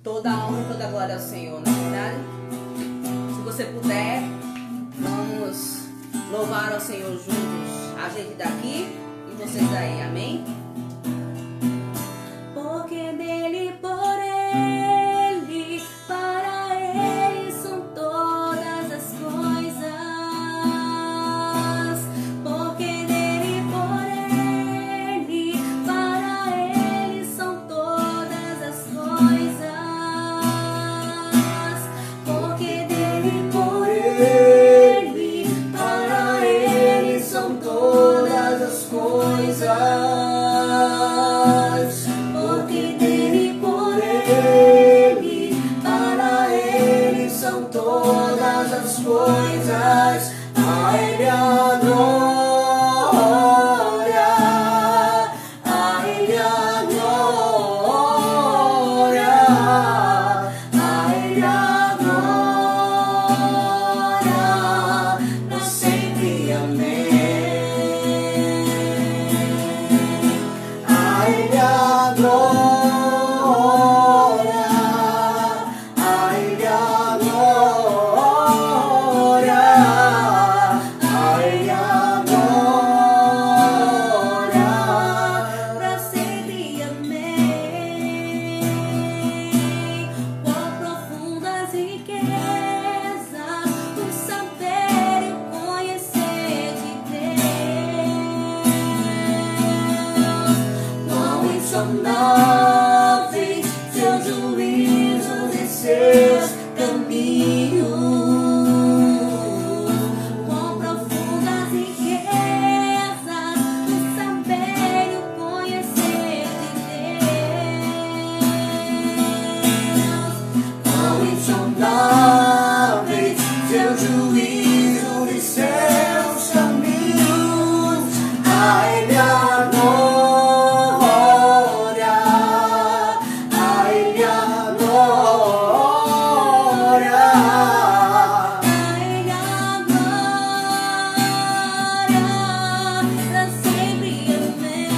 Toda a honra e toda a glória ao Senhor, não é verdade? Se você puder, vamos louvar ao Senhor juntos. A gente daqui e vocês daí, amém? Porque dele, por ele, para ele são todas as coisas. Porque dele, por ele, para ele são todas as coisas. Porque dele, por ele, para ele são todas as coisas. Porque dele, por ele, para ele são todas as coisas. A ele a glória, a ele a glória, a ele a glória, pra sempre, amém. A ele a glória, a ele a glória, a ele a glória, pra sempre, amém. Quão profundas riquezas o saber e o conhecer de Deus. Quão insondáveis seus juízos e seus caminhos. Quão profundas riquezas o saber e o conhecer de Deus. Quão insondáveis seus juízos e seus caminhos. A ele a glória, a ele a glória, a ele a glória, pra sempre, amém.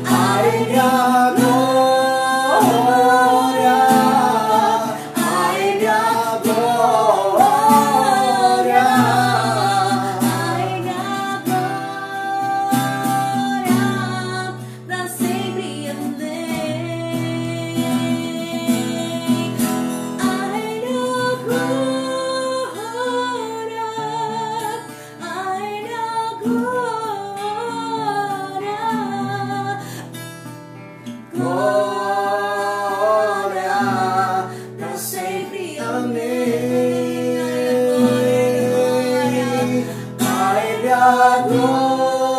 A ele a glória, a ele a glória, a ele a glória, pra sempre, amém. A ele a glória, a ele a glória, glória, pra sempre, amém. A ele a glória,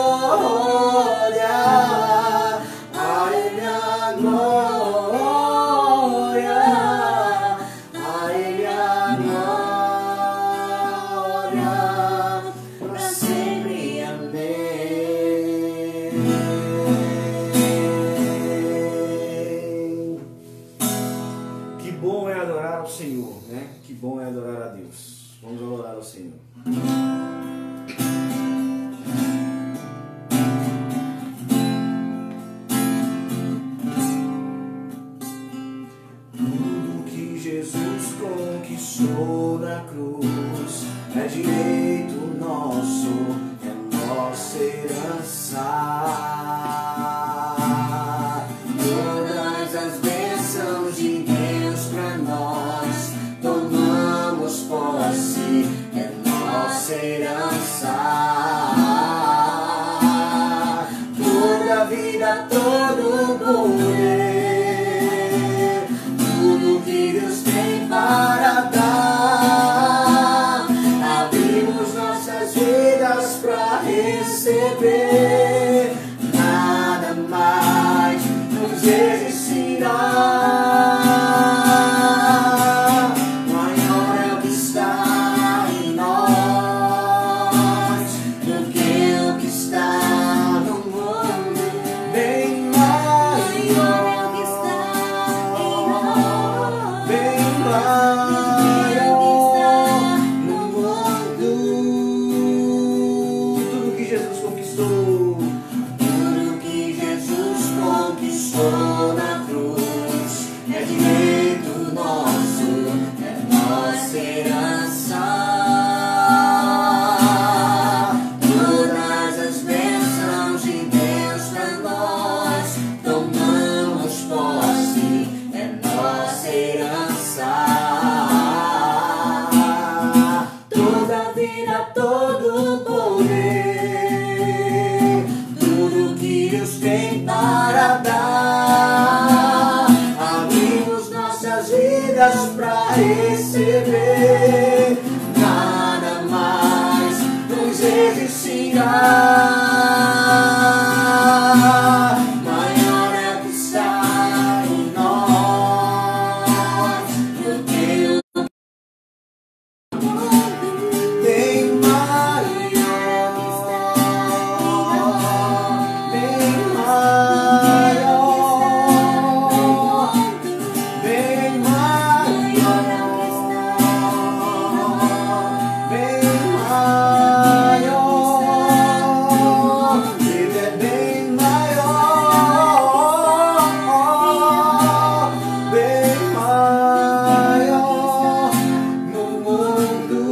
a ele a glória, a ele a glória, pra sempre, amém. Que bom é adorar ao Senhor, né? Que bom é adorar a Deus. Vamos adorar ao Senhor. Tudo que Jesus conquistou na cruz é direito nosso, é nossa herança. Todas as bênçãos de Deus pra nós tomamos posse, é nossa herança. Toda a vida, todo o poder, tudo que Deus tem para dar, abrimos nossas vidas pra receber. Nada mais nos resistirá. Maior é o que está em nós do que o que está no mundo. Bem maior receber, nada mais nos resistirá. Maior é o que está em nós do que o bem maior, bem maior, bem maior, bem maior. Ele é bem maior, bem maior no mundo.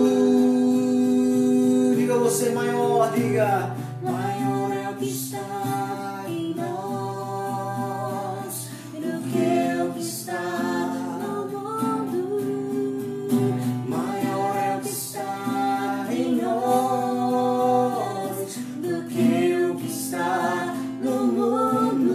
Diga você maior, diga. Maior é o que está em nós do que o que está no mundo. Maior é o que está em nós do que o que está no mundo.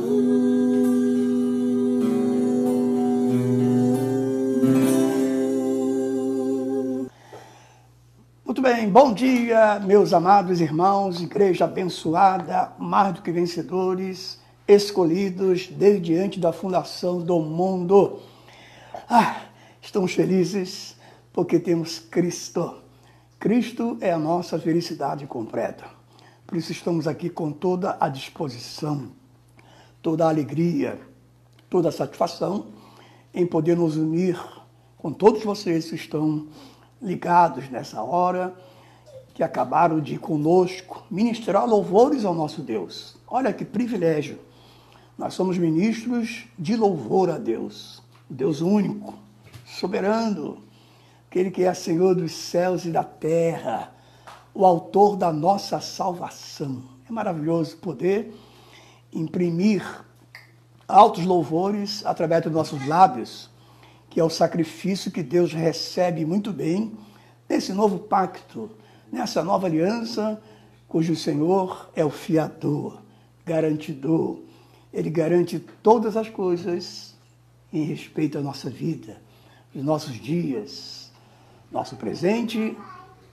Muito bem, bom dia, meus amados irmãos, igreja abençoada, mais do que vencedores, escolhidos desde antes da fundação do mundo. Estamos felizes porque temos Cristo. Cristo é a nossa felicidade completa. Por isso estamos aqui com toda a disposição, toda a alegria, toda a satisfação em poder nos unir com todos vocês que estão ligados nessa hora, que acabaram de conosco ministrar louvores ao nosso Deus. Olha que privilégio! Nós somos ministros de louvor a Deus, o Deus único, soberano, aquele que é Senhor dos céus e da terra, o autor da nossa salvação. É maravilhoso poder imprimir altos louvores através dos nossos lábios, que é o sacrifício que Deus recebe muito bem nesse novo pacto, nessa nova aliança, cujo Senhor é o fiador, garantidor. Ele garante todas as coisas em respeito à nossa vida, os nossos dias, nosso presente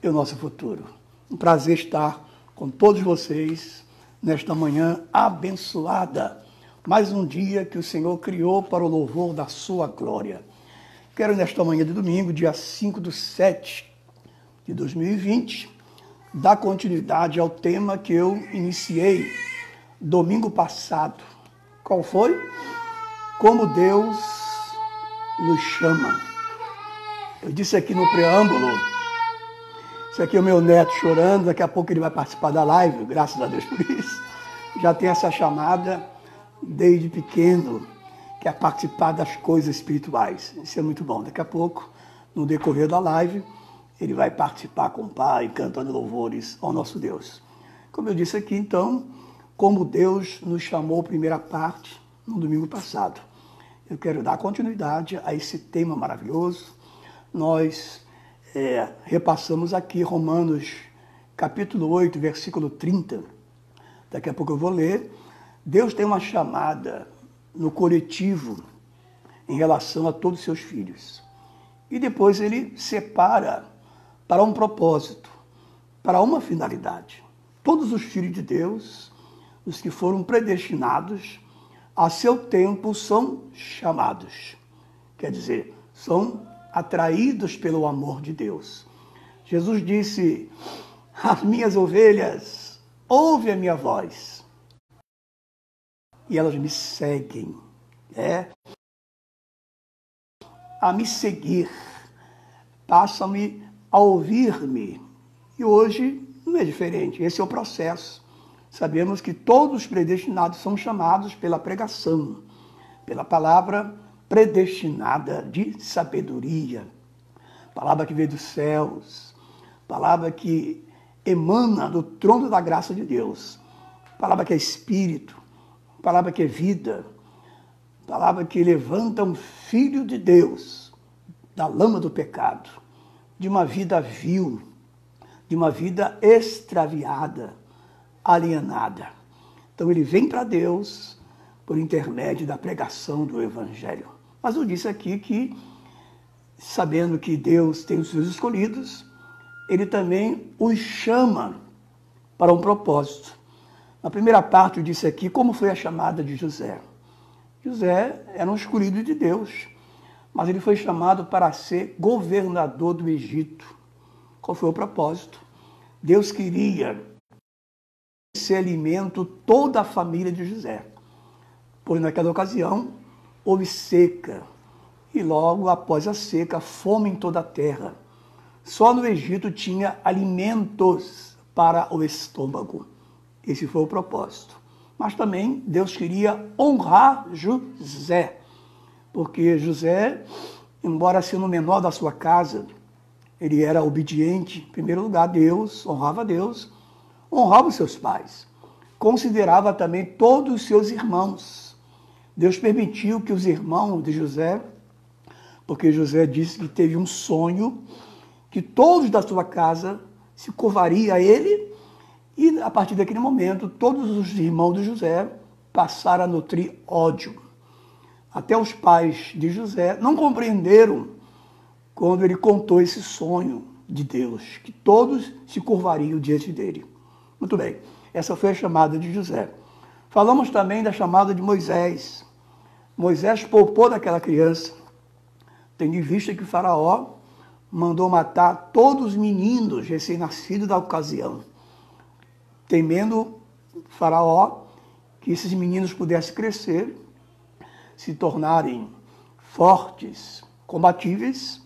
e o nosso futuro. Um prazer estar com todos vocês nesta manhã abençoada. Mais um dia que o Senhor criou para o louvor da sua glória. Quero, nesta manhã de domingo, dia 5/7 de 2020, dar continuidade ao tema que eu iniciei domingo passado. Qual foi? Como Deus nos chama. Eu disse aqui no preâmbulo, isso aqui é o meu neto chorando, daqui a pouco ele vai participar da live, graças a Deus por isso. Já tem essa chamada desde pequeno, que é participar das coisas espirituais. Isso é muito bom. Daqui a pouco, no decorrer da live, ele vai participar com o pai, cantando louvores ao nosso Deus. Como eu disse aqui, então, como Deus nos chamou, primeira parte, no domingo passado. Eu quero dar continuidade a esse tema maravilhoso. Nós repassamos aqui Romanos, capítulo 8, versículo 30. Daqui a pouco eu vou ler. Deus tem uma chamada no coletivo em relação a todos os seus filhos. E depois ele separa para um propósito, para uma finalidade. Todos os filhos de Deus, os que foram predestinados, a seu tempo são chamados. Quer dizer, são atraídos pelo amor de Deus. Jesus disse: as minhas ovelhas ouvem a minha voz e elas me seguem, a me seguir, passam-me a ouvir-me. E hoje não é diferente, esse é o processo. Sabemos que todos os predestinados são chamados pela pregação, pela palavra predestinada de sabedoria, palavra que veio dos céus, palavra que emana do trono da graça de Deus, palavra que é espírito, palavra que é vida, palavra que levanta um filho de Deus da lama do pecado, de uma vida vil, de uma vida extraviada, alienada. Então ele vem para Deus por intermédio da pregação do Evangelho. Mas eu disse aqui que sabendo que Deus tem os seus escolhidos, ele também os chama para um propósito. Na primeira parte eu disse aqui como foi a chamada de José. José era um escolhido de Deus, mas ele foi chamado para ser governador do Egito. Qual foi o propósito? Deus queria esse alimento toda a família de José, pois naquela ocasião houve seca, e logo após a seca, fome em toda a terra. Só no Egito tinha alimentos para o estômago. Esse foi o propósito. Mas também Deus queria honrar José, porque José, embora sendo o menor da sua casa, ele era obediente, em primeiro lugar, a Deus, honrava os seus pais, considerava também todos os seus irmãos. Deus permitiu que os irmãos de José, porque José disse que teve um sonho, que todos da sua casa se curvariam a ele, e a partir daquele momento, todos os irmãos de José passaram a nutrir ódio. Até os pais de José não compreenderam quando ele contou esse sonho de Deus, que todos se curvariam diante dele. Muito bem, essa foi a chamada de José. Falamos também da chamada de Moisés. Moisés poupou daquela criança, tendo em vista que o faraó mandou matar todos os meninos recém-nascidos da ocasião, temendo o faraó que esses meninos pudessem crescer, se tornarem fortes, combatíveis,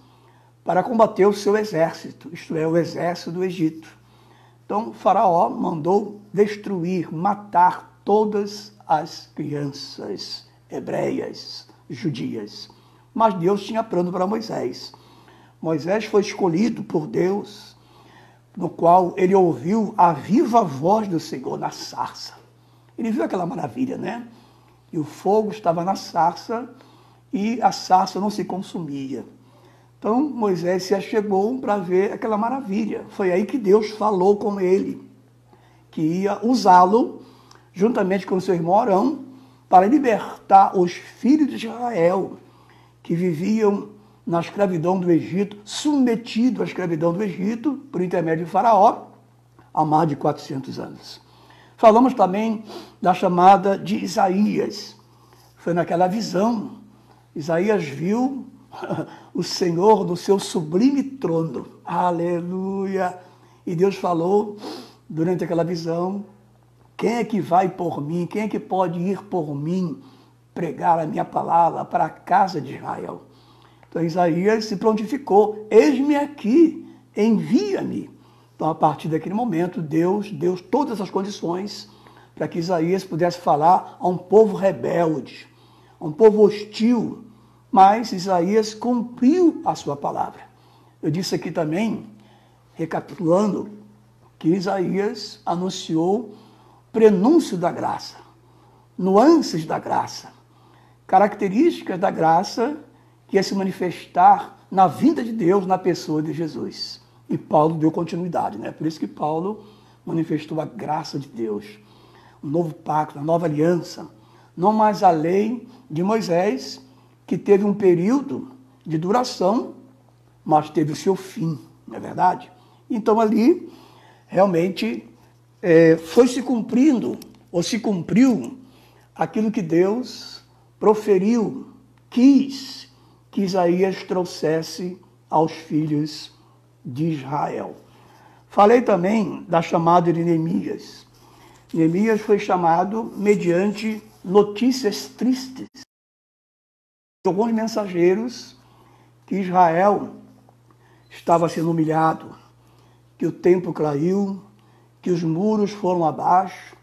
para combater o seu exército, isto é, o exército do Egito. Então, o faraó mandou destruir, matar todas as crianças hebreias, judias. Mas Deus tinha plano para Moisés. Moisés foi escolhido por Deus, no qual ele ouviu a viva voz do Senhor na sarça. Ele viu aquela maravilha, né? E o fogo estava na sarça e a sarça não se consumia. Então Moisés se achegou para ver aquela maravilha. Foi aí que Deus falou com ele, que ia usá-lo, juntamente com seu irmão Arão, para libertar os filhos de Israel, que viviam na escravidão do Egito, submetido à escravidão do Egito, por intermédio de Faraó, há mais de 400 anos. Falamos também da chamada de Isaías. Foi naquela visão. Isaías viu o Senhor no seu sublime trono. Aleluia! E Deus falou, durante aquela visão, quem é que vai por mim? Quem é que pode ir por mim pregar a minha palavra para a casa de Israel? Então Isaías se prontificou, eis-me aqui, envia-me. Então a partir daquele momento Deus deu todas as condições para que Isaías pudesse falar a um povo rebelde, a um povo hostil, mas Isaías cumpriu a sua palavra. Eu disse aqui também, recapitulando, que Isaías anunciou o prenúncio da graça, nuances da graça, características da graça que ia se manifestar na vinda de Deus, na pessoa de Jesus. E Paulo deu continuidade, né? Por isso que Paulo manifestou a graça de Deus, um novo pacto, uma nova aliança, não mais a lei de Moisés, que teve um período de duração, mas teve o seu fim, não é verdade? Então ali, realmente, foi se cumprindo, ou se cumpriu, aquilo que Deus proferiu, quis que Isaías trouxesse aos filhos de Israel. Falei também da chamada de Neemias. Neemias foi chamado mediante notícias tristes de alguns mensageiros que Israel estava sendo humilhado, que o templo caiu, que os muros foram abaixo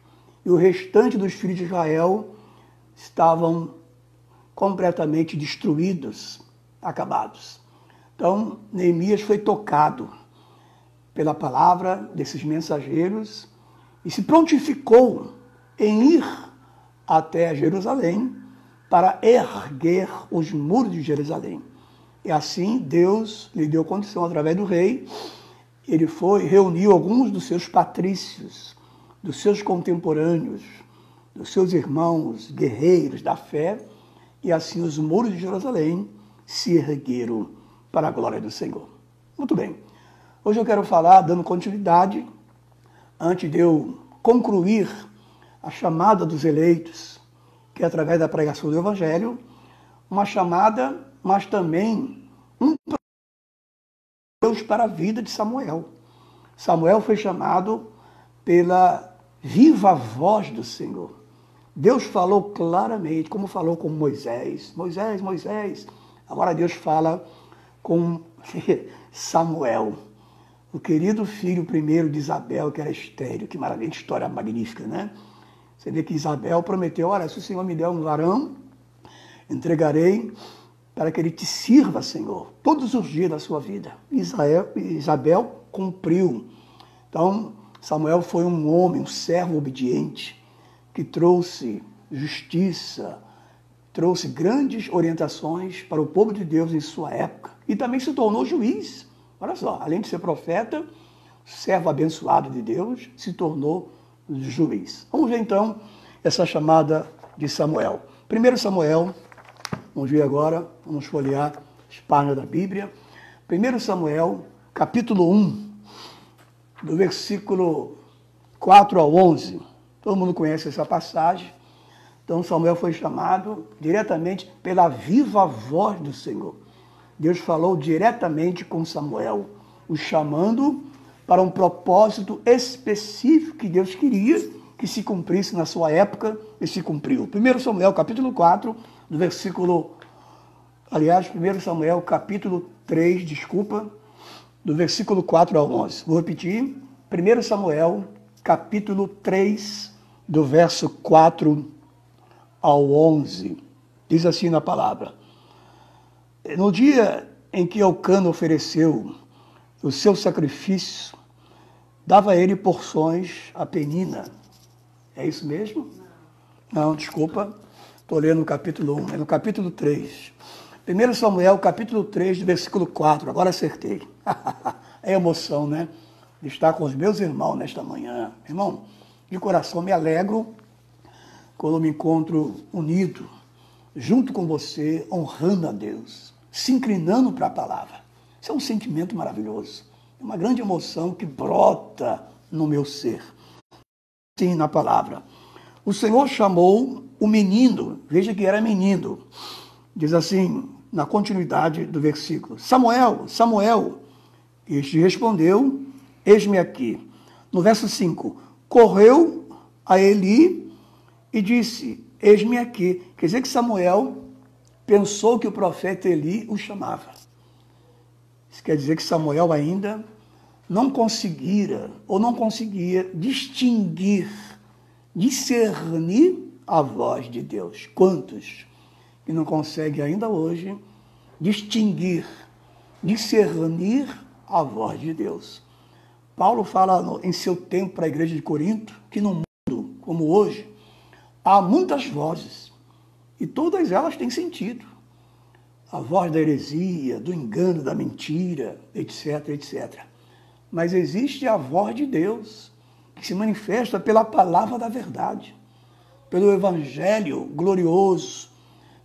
e o restante dos filhos de Israel estavam completamente destruídos, acabados. Então, Neemias foi tocado pela palavra desses mensageiros e se prontificou em ir até Jerusalém para erguer os muros de Jerusalém. E assim Deus lhe deu condição, através do rei, ele reuniu alguns dos seus patrícios, dos seus contemporâneos, dos seus irmãos guerreiros da fé, e assim os muros de Jerusalém se ergueram para a glória do Senhor. Muito bem. Hoje eu quero falar, dando continuidade, antes de eu concluir a chamada dos eleitos, que é através da pregação do Evangelho, uma chamada, mas também um Deus para a vida de Samuel. Samuel foi chamado pela viva voz do Senhor. Deus falou claramente, como falou com Moisés. Moisés, Moisés. Agora Deus fala com Samuel, o querido filho primeiro de Isabel, que era estéril. Que maravilha, que história magnífica, né? Você vê que Isabel prometeu, olha, se o Senhor me der um varão, entregarei para que ele te sirva, Senhor, todos os dias da sua vida. Isabel cumpriu. Então, Samuel foi um homem, um servo obediente, que trouxe justiça, trouxe grandes orientações para o povo de Deus em sua época. E também se tornou juiz. Olha só, além de ser profeta, servo abençoado de Deus, se tornou juiz. Vamos ver então essa chamada de Samuel. 1 Samuel, vamos ver agora, vamos folhear as páginas da Bíblia. 1 Samuel, capítulo 1, do versículo 4 ao 11. Todo mundo conhece essa passagem. Então Samuel foi chamado diretamente pela viva voz do Senhor. Deus falou diretamente com Samuel, o chamando para um propósito específico que Deus queria que se cumprisse na sua época, e se cumpriu. 1 Samuel, capítulo 4, do versículo... Aliás, 1 Samuel, capítulo 3, do versículo 4 ao 11. Vou repetir. 1 Samuel, capítulo 3, do verso 4 ao 11. Diz assim na palavra: no dia em que Elcana ofereceu o seu sacrifício, dava a ele porções a Penina. É isso mesmo? Não, desculpa. Estou lendo no capítulo 1, é no capítulo 3. 1 Samuel, capítulo 3, versículo 4. Agora acertei. É emoção, né? De estar com os meus irmãos nesta manhã. Irmão, de coração me alegro quando me encontro unido, junto com você, honrando a Deus, se inclinando para a palavra. Isso é um sentimento maravilhoso. É uma grande emoção que brota no meu ser. Sim, na palavra. O Senhor chamou o menino, veja que era menino. Diz assim, na continuidade do versículo: Samuel, Samuel. Este respondeu: eis-me aqui. No verso 5, correu a Eli e disse: eis-me aqui. Quer dizer que Samuel pensou que o profeta Eli o chamava. Isso quer dizer que Samuel ainda não conseguia distinguir, discernir a voz de Deus. Quantos que não conseguem ainda hoje distinguir, discernir a voz de Deus? Paulo fala em seu tempo para a igreja de Corinto que no mundo, como hoje, há muitas vozes e todas elas têm sentido. A voz da heresia, do engano, da mentira, etc, etc. Mas existe a voz de Deus, que se manifesta pela palavra da verdade, pelo evangelho glorioso,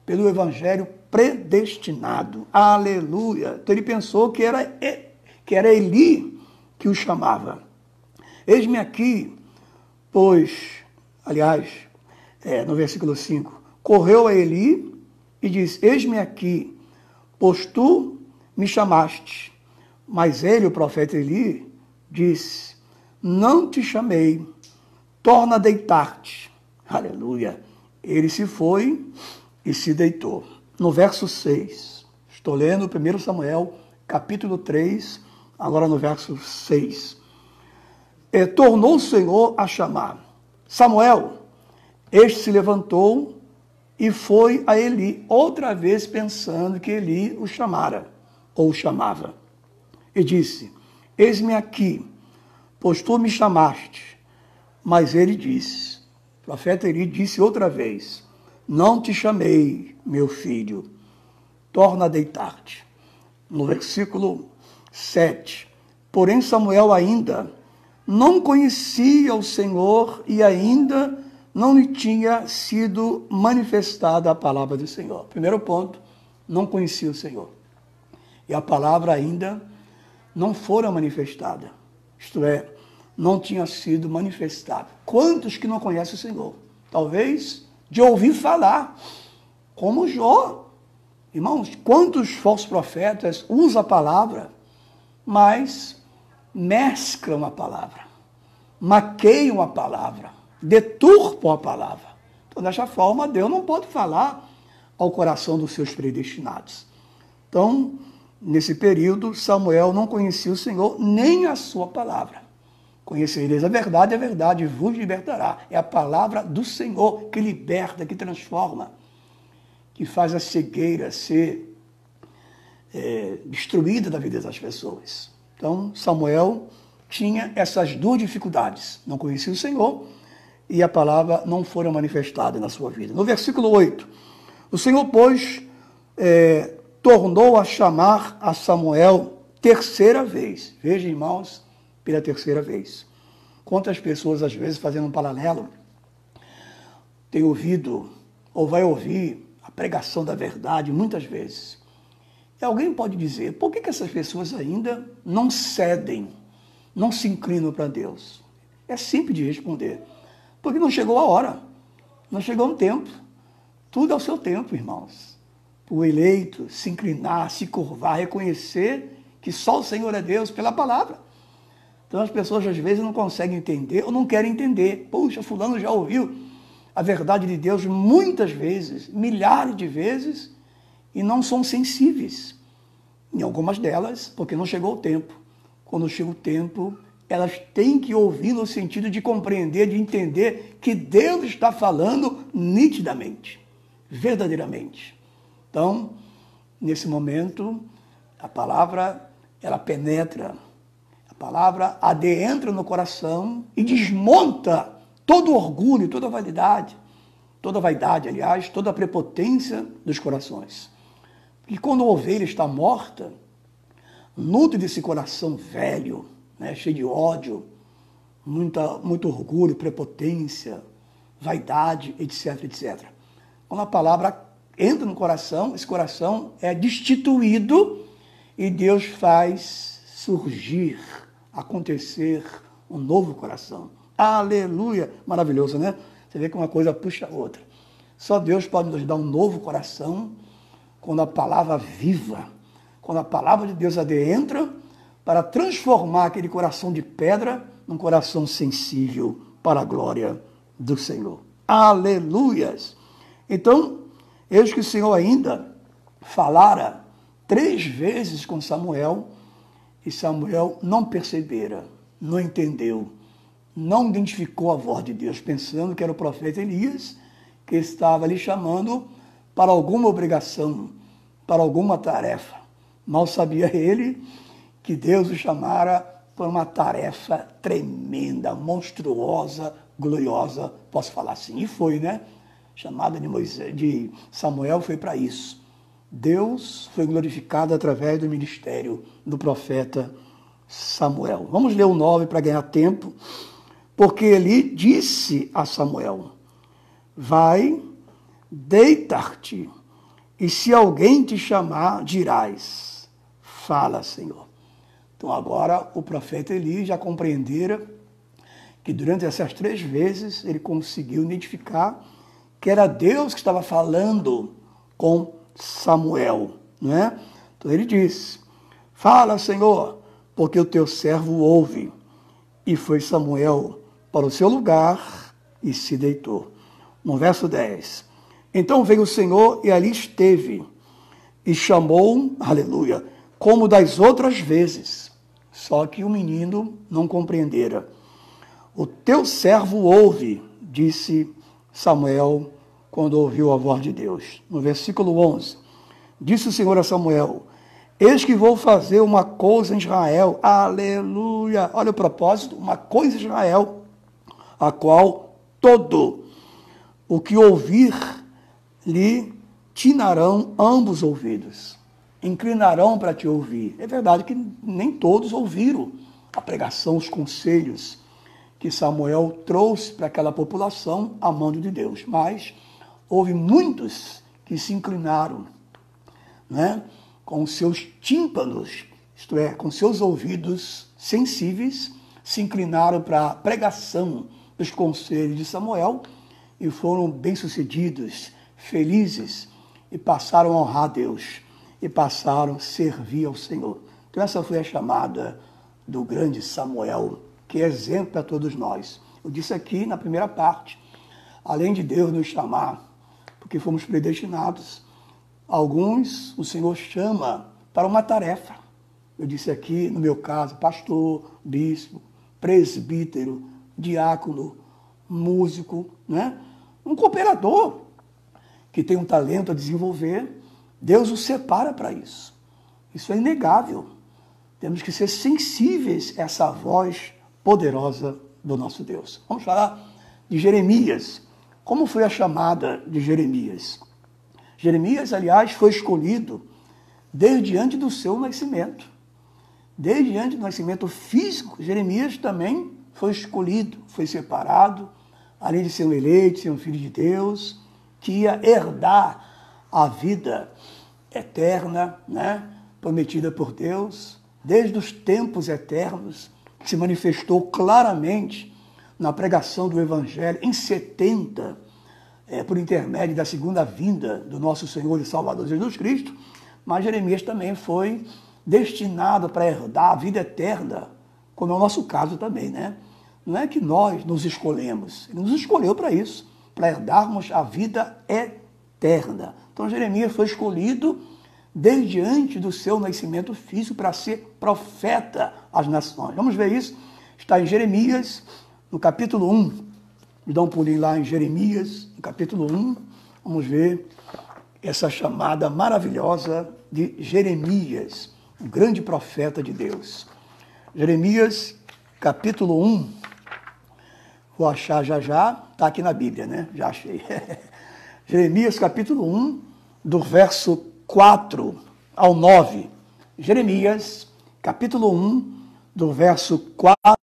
pelo evangelho predestinado. Aleluia! Então ele pensou que era Eli que o chamava. Eis-me aqui, pois, aliás, no versículo 5, correu a Eli e disse: eis-me aqui, pois tu me chamaste. Mas ele, o profeta Eli, disse: não te chamei, torna a deitar-te. Aleluia. Ele se foi e se deitou. No verso 6, estou lendo 1 Samuel, capítulo 3, agora no verso 6. Tornou o Senhor a chamar: Samuel. Este se levantou e foi a Eli, outra vez pensando que Eli o chamara, ou o chamava. E disse: eis-me aqui, pois tu me chamaste. Mas ele disse, o profeta Eli disse outra vez: não te chamei, meu filho, torna a deitar-te. No versículo 7, porém Samuel ainda não conhecia o Senhor e ainda não lhe tinha sido manifestada a palavra do Senhor. Primeiro ponto, não conhecia o Senhor. e a palavra ainda não fora manifestada. Isto é, não tinha sido manifestada. Quantos que não conhecem o Senhor? Talvez de ouvir falar, como Jó. Irmãos, quantos falsos profetas usam a palavra, mas mesclam a palavra, maqueiam a palavra, deturpam a palavra. Então, dessa forma, Deus não pode falar ao coração dos seus predestinados. Então, nesse período, Samuel não conhecia o Senhor, nem a sua palavra. Conhecereis a verdade vos libertará. É a palavra do Senhor que liberta, que transforma, que faz a cegueira ser destruída da vida das pessoas. Então, Samuel tinha essas duas dificuldades. Não conhecia o Senhor e a palavra não fora manifestada na sua vida. No versículo 8, o Senhor, pois, tornou a chamar a Samuel terceira vez. Veja, irmãos, pela terceira vez. Quantas pessoas, às vezes, fazendo um paralelo, têm ouvido ou vai ouvir a pregação da verdade muitas vezes. E alguém pode dizer, por que essas pessoas ainda não cedem, não se inclinam para Deus? É simples de responder. Porque não chegou a hora, não chegou um tempo. Tudo ao seu tempo, irmãos. O eleito se inclinar, se curvar, reconhecer que só o Senhor é Deus pela palavra. Então as pessoas às vezes não conseguem entender ou não querem entender. Puxa, fulano já ouviu a verdade de Deus muitas vezes, milhares de vezes, e não são sensíveis. Em algumas delas, porque não chegou o tempo. Quando chega o tempo, elas têm que ouvir no sentido de compreender, de entender que Deus está falando nitidamente, verdadeiramente. Então, nesse momento, a palavra, ela penetra, a palavra adentra no coração e desmonta todo o orgulho, toda a vaidade, aliás, toda a prepotência dos corações. Porque quando a ovelha está morta, nutre desse coração velho, né, cheio de ódio, muito orgulho, prepotência, vaidade, etc, etc. Quando a palavra entra no coração, esse coração é destituído e Deus faz surgir, acontecer um novo coração. Aleluia! Maravilhoso, né? Você vê que uma coisa puxa a outra. Só Deus pode nos dar um novo coração quando a palavra viva, quando a palavra de Deus adentra para transformar aquele coração de pedra num coração sensível para a glória do Senhor. Aleluias! Então, eis que o Senhor ainda falara 3 vezes com Samuel e Samuel não percebera, não entendeu, não identificou a voz de Deus, pensando que era o profeta Elias que estava lhe chamando para alguma obrigação, para alguma tarefa. Mal sabia ele que Deus o chamara para uma tarefa tremenda, monstruosa, gloriosa, posso falar assim. E foi, né? Chamada de Samuel foi para isso. Deus foi glorificado através do ministério do profeta Samuel. Vamos ler o 9 para ganhar tempo. Porque ele disse a Samuel, vai, deitar-te, e se alguém te chamar, dirás, fala, Senhor. Então agora o profeta Eli já compreendera que durante essas 3 vezes ele conseguiu identificar que era Deus que estava falando com Samuel, não é? Então ele disse, fala, Senhor, porque o teu servo ouve. E foi Samuel para o seu lugar e se deitou. No verso 10. Então veio o Senhor e ali esteve e chamou, aleluia, como das outras vezes. Só que o menino não compreendera. O teu servo ouve, disse Samuel quando ouviu a voz de Deus. No versículo 11. Disse o Senhor a Samuel, eis que vou fazer uma coisa em Israel. Aleluia. Olha o propósito, uma coisa em Israel, a qual todo o que ouvir lhe tinarão ambos ouvidos. Inclinarão para te ouvir. É verdade que nem todos ouviram a pregação, os conselhos que Samuel trouxe para aquela população a mando de Deus. Mas houve muitos que se inclinaram, né? com seus tímpanos, isto é, com seus ouvidos sensíveis, se inclinaram para a pregação dos conselhos de Samuel e foram bem-sucedidos, felizes, e passaram a honrar a Deus, e passaram a servir ao Senhor. Então essa foi a chamada do grande Samuel, que é exemplo para todos nós. Eu disse aqui na primeira parte, além de Deus nos chamar, porque fomos predestinados, alguns o Senhor chama para uma tarefa. Eu disse aqui, no meu caso, pastor, bispo, presbítero, diácono, músico, né? Um cooperador que tem um talento a desenvolver, Deus o separa para isso. Isso é inegável. Temos que ser sensíveis a essa voz poderosa do nosso Deus. Vamos falar de Jeremias. Como foi a chamada de Jeremias? Jeremias, aliás, foi escolhido desde antes do seu nascimento. Desde antes do nascimento físico, Jeremias também foi escolhido, foi separado, além de ser um eleito, ser um filho de Deus, que ia herdar a vida eterna, né, prometida por Deus, desde os tempos eternos, que se manifestou claramente na pregação do Evangelho em 70, por intermédio da segunda vinda do nosso Senhor e Salvador Jesus Cristo, mas Jeremias também foi destinado para herdar a vida eterna, como é o nosso caso também, né? Não é que nós nos escolhemos, ele nos escolheu para isso, para herdarmos a vida eterna. Então Jeremias foi escolhido desde antes do seu nascimento físico para ser profeta às nações. Vamos ver isso? Está em Jeremias, no capítulo 1. Me dá um pulinho lá em Jeremias, no capítulo 1. Vamos ver essa chamada maravilhosa de Jeremias, um grande profeta de Deus. Jeremias, capítulo 1. Vou achar já, está aqui na Bíblia, né? Já achei. Jeremias, capítulo 1, do verso 4 ao 9. Jeremias, capítulo 1, do verso 4.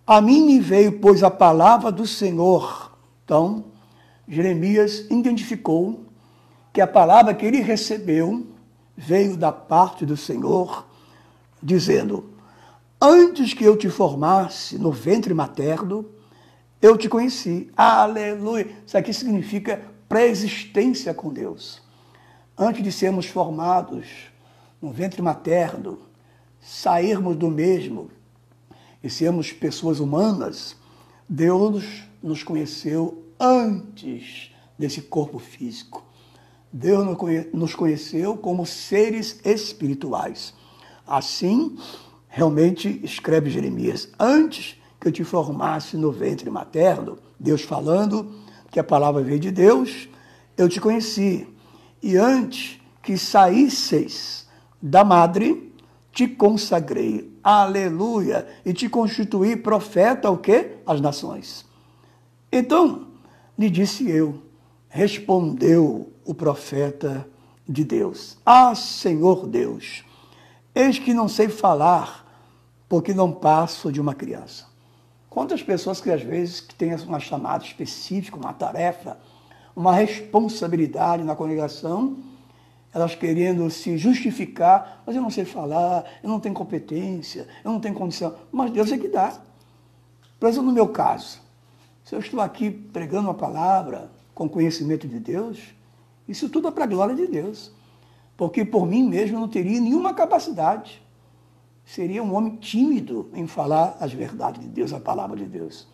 A mim me veio, pois, a palavra do Senhor. Então, Jeremias identificou que a palavra que ele recebeu veio da parte do Senhor, dizendo: antes que eu te formasse no ventre materno, eu te conheci. Aleluia! Isso aqui significa pré-existência com Deus. Antes de sermos formados no ventre materno, sairmos do mesmo e sermos pessoas humanas, Deus nos conheceu antes desse corpo físico. Deus nos conheceu como seres espirituais. Assim, realmente, escreve Jeremias, antes que eu te formasse no ventre materno, Deus falando que a palavra veio de Deus, eu te conheci. E antes que saísseis da madre, te consagrei. Aleluia! E te constituí profeta o quê? Às nações. Então, lhe disse eu, respondeu o profeta de Deus: ah, Senhor Deus, eis que não sei falar, porque não passo de uma criança. Quantas pessoas que às vezes têm uma chamada específica, uma tarefa, uma responsabilidade na congregação, elas querendo se justificar, mas eu não sei falar, eu não tenho competência, eu não tenho condição, mas Deus é que dá. Por exemplo, no meu caso, se eu estou aqui pregando uma palavra com conhecimento de Deus, isso tudo é para a glória de Deus, porque por mim mesmo eu não teria nenhuma capacidade. Seria um homem tímido em falar as verdades de Deus, a palavra de Deus.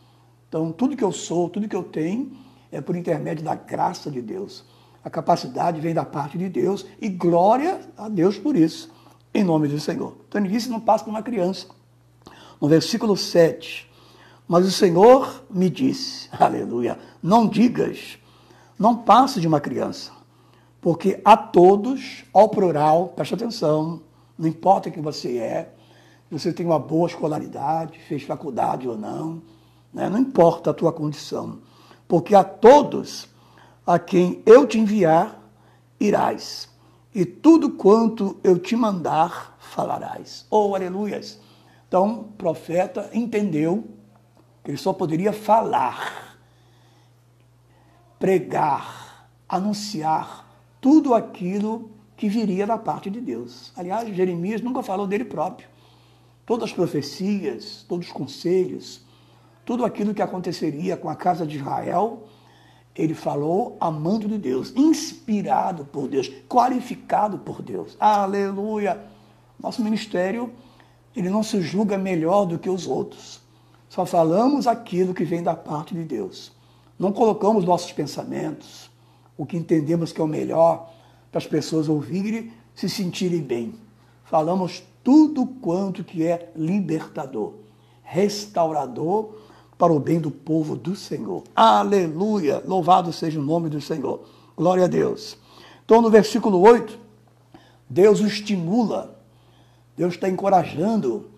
Então, tudo que eu sou, tudo que eu tenho, é por intermédio da graça de Deus. A capacidade vem da parte de Deus e glória a Deus por isso, em nome do Senhor. Então, ele disse, não passa por uma criança. No versículo 7, mas o Senhor me disse, aleluia, não digas, não passe de uma criança, porque a todos, ao plural, preste atenção, não importa quem você é, você tem uma boa escolaridade, fez faculdade ou não, né? Não importa a tua condição, porque a todos a quem eu te enviar, irás, e tudo quanto eu te mandar, falarás. Oh, aleluias! Então, o profeta entendeu que ele só poderia falar, pregar, anunciar tudo aquilo que viria da parte de Deus. Aliás, Jeremias nunca falou dele próprio. Todas as profecias, todos os conselhos, tudo aquilo que aconteceria com a casa de Israel, ele falou amando de Deus, inspirado por Deus, qualificado por Deus. Aleluia! Nosso ministério, ele não se julga melhor do que os outros. Só falamos aquilo que vem da parte de Deus. Não colocamos nossos pensamentos, o que entendemos que é o melhor, para as pessoas ouvirem, se sentirem bem. Falamos tudo quanto que é libertador, restaurador para o bem do povo do Senhor. Aleluia! Louvado seja o nome do Senhor. Glória a Deus. Então, no versículo 8, Deus o estimula, Deus está encorajando,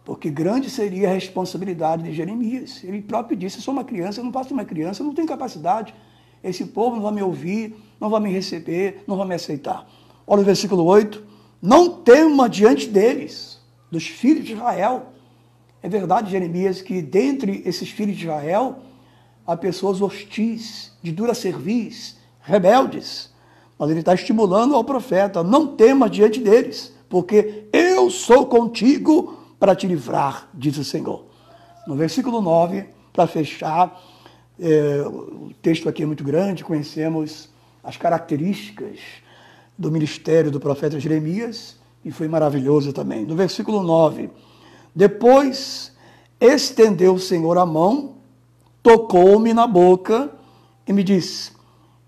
porque grande seria a responsabilidade de Jeremias. Ele próprio disse, eu sou uma criança, eu não posso ser uma criança, eu não tenho capacidade. Esse povo não vai me ouvir, não vai me receber, não vai me aceitar. Olha o versículo 8. Não tema diante deles, dos filhos de Israel. É verdade, Jeremias, que dentre esses filhos de Israel, há pessoas hostis, de dura cerviz, rebeldes. Mas ele está estimulando ao profeta, não tema diante deles, porque eu sou contigo para te livrar, diz o Senhor. No versículo 9, para fechar, o texto aqui é muito grande, conhecemos as características do ministério do profeta Jeremias, e foi maravilhoso também. No versículo 9, depois estendeu o Senhor a mão, tocou-me na boca e me disse,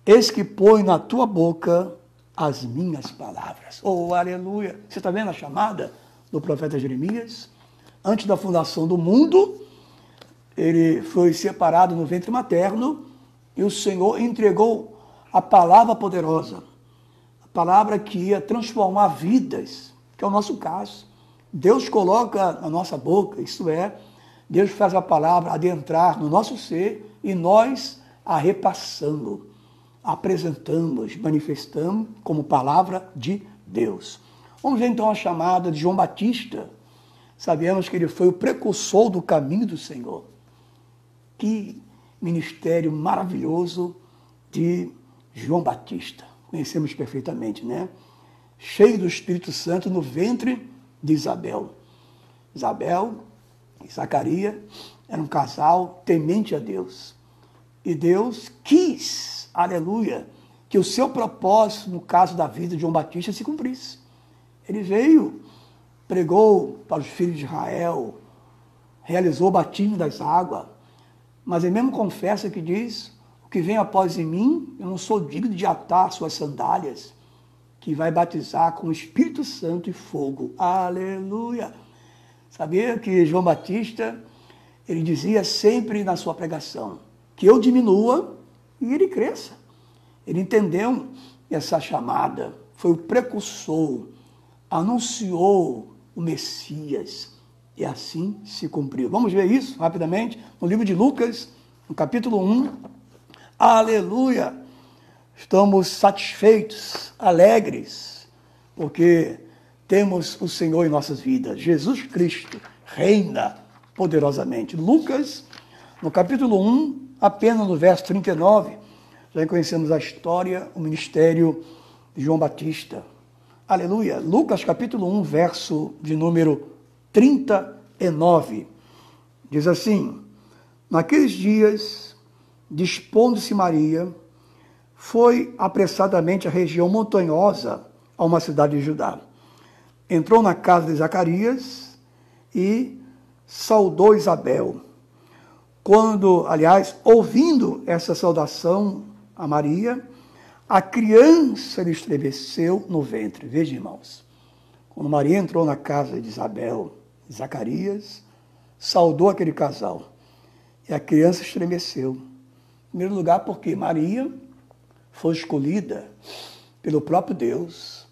eis que põe na tua boca as minhas palavras. Oh, aleluia! Você está vendo a chamada do profeta Jeremias? Antes da fundação do mundo, ele foi separado no ventre materno e o Senhor entregou a palavra poderosa, a palavra que ia transformar vidas, que é o nosso caso. Deus coloca na nossa boca, isto é, Deus faz a palavra adentrar no nosso ser e nós a repassamos, apresentamos, manifestamos como palavra de Deus. Vamos ver então a chamada de João Batista. Sabemos que ele foi o precursor do caminho do Senhor. Que ministério maravilhoso de João Batista. Conhecemos perfeitamente, né? Cheio do Espírito Santo no ventre de Isabel. Isabel e Zacarias eram um casal temente a Deus. E Deus quis, aleluia, que o seu propósito, no caso da vida de João Batista, se cumprisse. Ele veio, pregou para os filhos de Israel, realizou o batismo das águas, mas ele mesmo confessa que diz, o que vem após em mim, eu não sou digno de atar suas sandálias, que vai batizar com o Espírito Santo e fogo. Aleluia! Sabia que João Batista, ele dizia sempre na sua pregação, que eu diminua e ele cresça. Ele entendeu essa chamada, foi o precursor, anunciou o Messias, e assim se cumpriu. Vamos ver isso rapidamente no livro de Lucas, no capítulo 1. Aleluia! Estamos satisfeitos, alegres, porque temos o Senhor em nossas vidas. Jesus Cristo reina poderosamente. Lucas, no capítulo 1, apenas no verso 39, já conhecemos a história, o ministério de João Batista. Aleluia! Lucas, capítulo 1, verso de número 39, diz assim, naqueles dias, dispondo-se Maria, foi apressadamente à região montanhosa, a uma cidade de Judá. Entrou na casa de Zacarias e saudou Isabel. Quando, aliás, ouvindo essa saudação a Maria, a criança lhe estremeceu no ventre. Veja, irmãos, quando Maria entrou na casa de Isabel, Zacarias, saudou aquele casal. E a criança estremeceu. Em primeiro lugar, porque Maria foi escolhida pelo próprio Deus,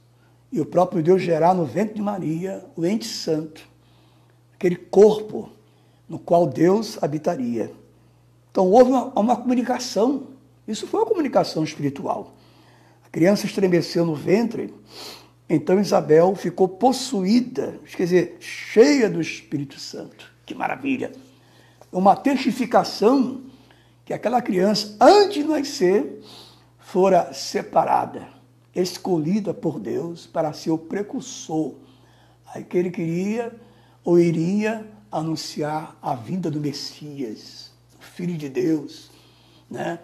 e o próprio Deus gerar no ventre de Maria o ente santo, aquele corpo no qual Deus habitaria. Então houve uma comunicação, isso foi uma comunicação espiritual. A criança estremeceu no ventre, então Isabel ficou possuída, quer dizer, cheia do Espírito Santo. Que maravilha! Uma testificação que aquela criança, antes de nascer, fora separada escolhida por Deus para ser o precursor. Aí que ele queria ou iria anunciar a vinda do Messias, o Filho de Deus, né?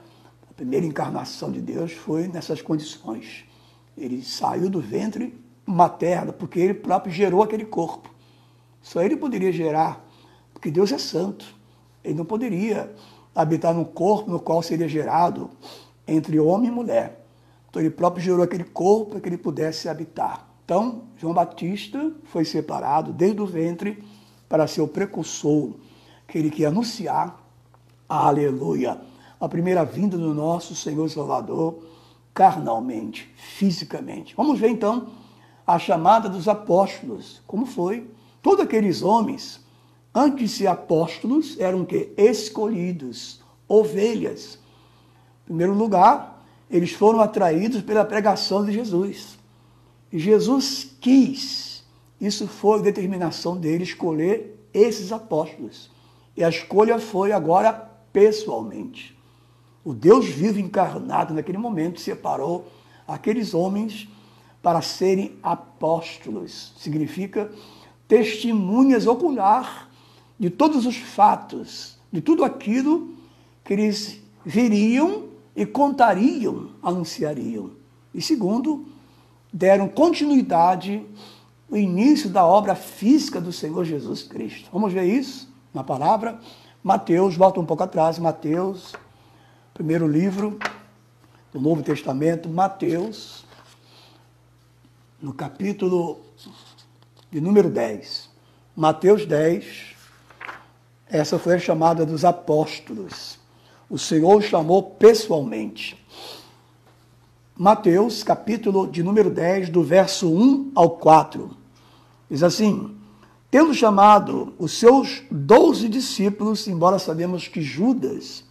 A primeira encarnação de Deus foi nessas condições. Ele saiu do ventre materno, porque ele próprio gerou aquele corpo. Só ele poderia gerar, porque Deus é santo. Ele não poderia habitar num corpo no qual seria gerado entre homem e mulher. Então ele próprio gerou aquele corpo para que ele pudesse habitar. Então, João Batista foi separado desde o ventre para ser o precursor, que ele quer anunciar, aleluia, a primeira vinda do nosso Senhor e Salvador, carnalmente, fisicamente. Vamos ver então a chamada dos apóstolos, como foi. Todos aqueles homens, antes de ser apóstolos, eram o quê? Escolhidos, ovelhas. Em primeiro lugar, eles foram atraídos pela pregação de Jesus. E Jesus quis, isso foi a determinação dele, escolher esses apóstolos. E a escolha foi agora pessoalmente. O Deus vivo encarnado naquele momento separou aqueles homens para serem apóstolos. Significa testemunhas ocular de todos os fatos, de tudo aquilo que eles viriam e contariam, anunciariam. E segundo, deram continuidade ao início da obra física do Senhor Jesus Cristo. Vamos ver isso na palavra. Mateus, volta um pouco atrás, Mateus, primeiro livro do Novo Testamento, Mateus, no capítulo de número 10. Mateus 10, essa foi a chamada dos apóstolos. O Senhor chamou pessoalmente. Mateus, capítulo de número 10, do verso 1 ao 4. Diz assim: tendo chamado os seus 12 discípulos, embora sabemos que Judas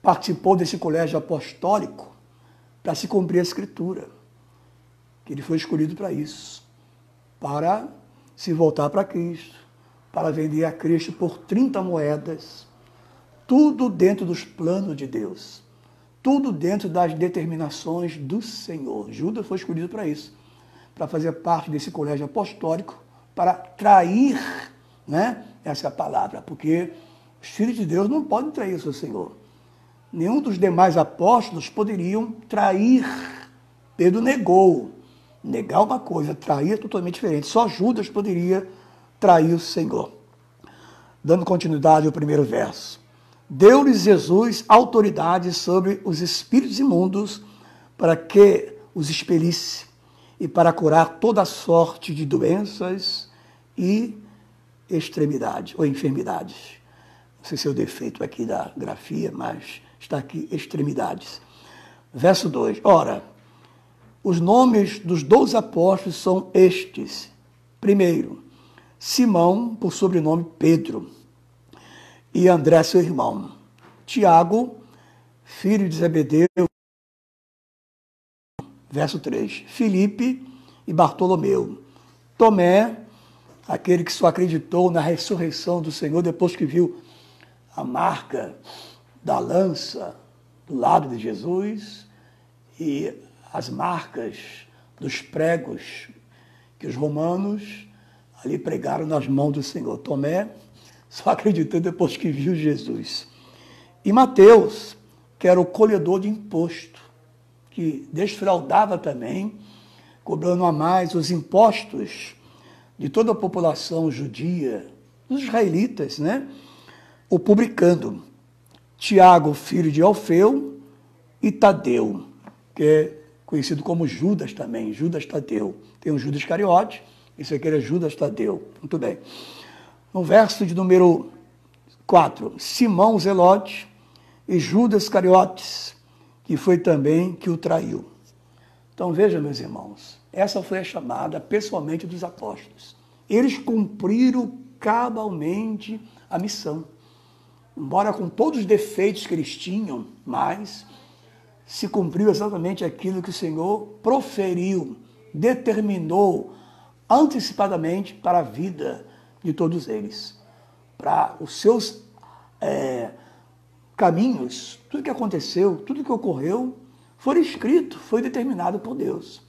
participou desse colégio apostólico para se cumprir a Escritura, que ele foi escolhido para isso, para se voltar para Cristo, para vender a Cristo por 30 moedas, tudo dentro dos planos de Deus, tudo dentro das determinações do Senhor. Judas foi escolhido para isso, para fazer parte desse colégio apostólico, para trair, né? Essa é a palavra, porque os filhos de Deus não podem trair o seu Senhor. Nenhum dos demais apóstolos poderiam trair. Pedro negou. Negar uma coisa, trair é totalmente diferente. Só Judas poderia trair o Senhor. Dando continuidade ao primeiro verso. Deu-lhes Jesus autoridade sobre os espíritos imundos para que os expelisse e para curar toda sorte de doenças e extremidades, ou enfermidades. Não sei se é o defeito aqui da grafia, mas está aqui, extremidades. Verso 2. Ora, os nomes dos 12 apóstolos são estes. Primeiro, Simão, por sobrenome Pedro, e André, seu irmão. Tiago, filho de Zebedeu. Verso 3. Filipe e Bartolomeu. Tomé, aquele que só acreditou na ressurreição do Senhor depois que viu a marca da lança do lado de Jesus e as marcas dos pregos que os romanos ali pregaram nas mãos do Senhor. Tomé só acreditou depois que viu Jesus. E Mateus, que era o colhedor de imposto, que desfraudava também, cobrando a mais os impostos de toda a população judia, os israelitas, né? O publicano. Tiago, filho de Alfeu, e Tadeu, que é conhecido como Judas também, Judas Tadeu. Tem o Judas Iscariote, esse aqui era Judas Tadeu. Muito bem. No verso de número 4, Simão Zelote e Judas Iscariotes, que foi também que o traiu. Então veja, meus irmãos, essa foi a chamada pessoalmente dos apóstolos. Eles cumpriram cabalmente a missão. Embora com todos os defeitos que eles tinham, mas se cumpriu exatamente aquilo que o Senhor proferiu, determinou antecipadamente para a vida de todos eles. Para os seus caminhos, tudo que aconteceu, tudo que ocorreu, foi escrito, foi determinado por Deus.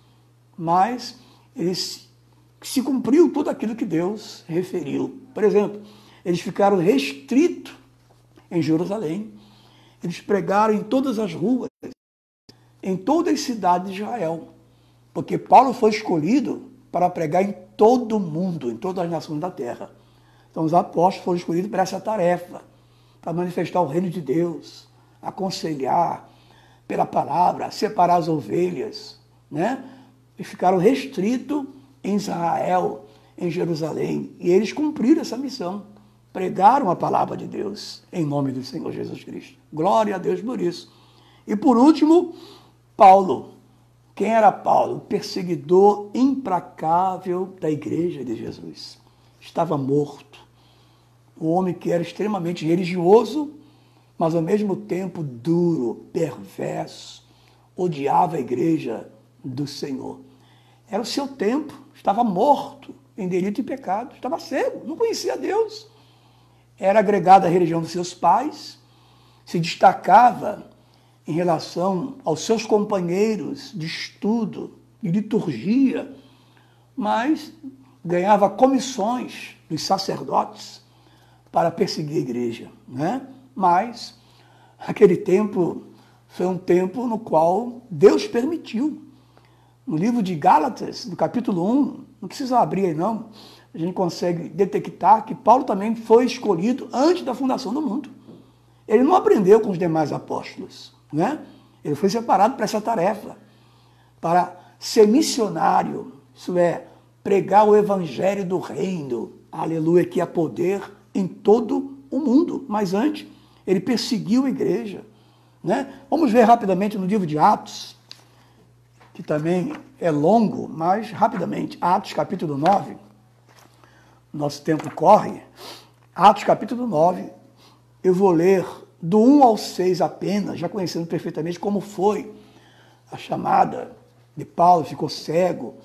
Mas se cumpriu tudo aquilo que Deus referiu. Por exemplo, eles ficaram restritos em Jerusalém. Eles pregaram em todas as ruas, em todas as cidades de Israel. Porque Paulo foi escolhido para pregar em todo o mundo, em todas as nações da terra. Então os apóstolos foram escolhidos para essa tarefa, para manifestar o reino de Deus, aconselhar pela palavra, separar as ovelhas, né? E ficaram restritos em Israel, em Jerusalém. E eles cumpriram essa missão. Pregaram a palavra de Deus em nome do Senhor Jesus Cristo. Glória a Deus por isso. E por último, Paulo. Quem era Paulo? O perseguidor implacável da igreja de Jesus. Estava morto. Um homem que era extremamente religioso, mas ao mesmo tempo duro, perverso, odiava a igreja do Senhor. Era o seu tempo, estava morto em delito e pecado, estava cego, não conhecia Deus. Era agregado à religião dos seus pais, se destacava em relação aos seus companheiros de estudo, de liturgia, mas ganhava comissões dos sacerdotes para perseguir a igreja, né? Mas aquele tempo foi um tempo no qual Deus permitiu. No livro de Gálatas, no capítulo 1, não precisa abrir aí não, a gente consegue detectar que Paulo também foi escolhido antes da fundação do mundo. Ele não aprendeu com os demais apóstolos, né? Ele foi separado para essa tarefa, para ser missionário, isso é, pregar o evangelho do reino, aleluia, que há poder em todo o mundo. Mas antes, ele perseguiu a igreja, né? Vamos ver rapidamente no livro de Atos, que também é longo, mas rapidamente. Atos capítulo 9, nosso tempo corre. Atos capítulo 9, eu vou ler do 1 ao 6 apenas, já conhecendo perfeitamente como foi a chamada de Paulo, ficou cego,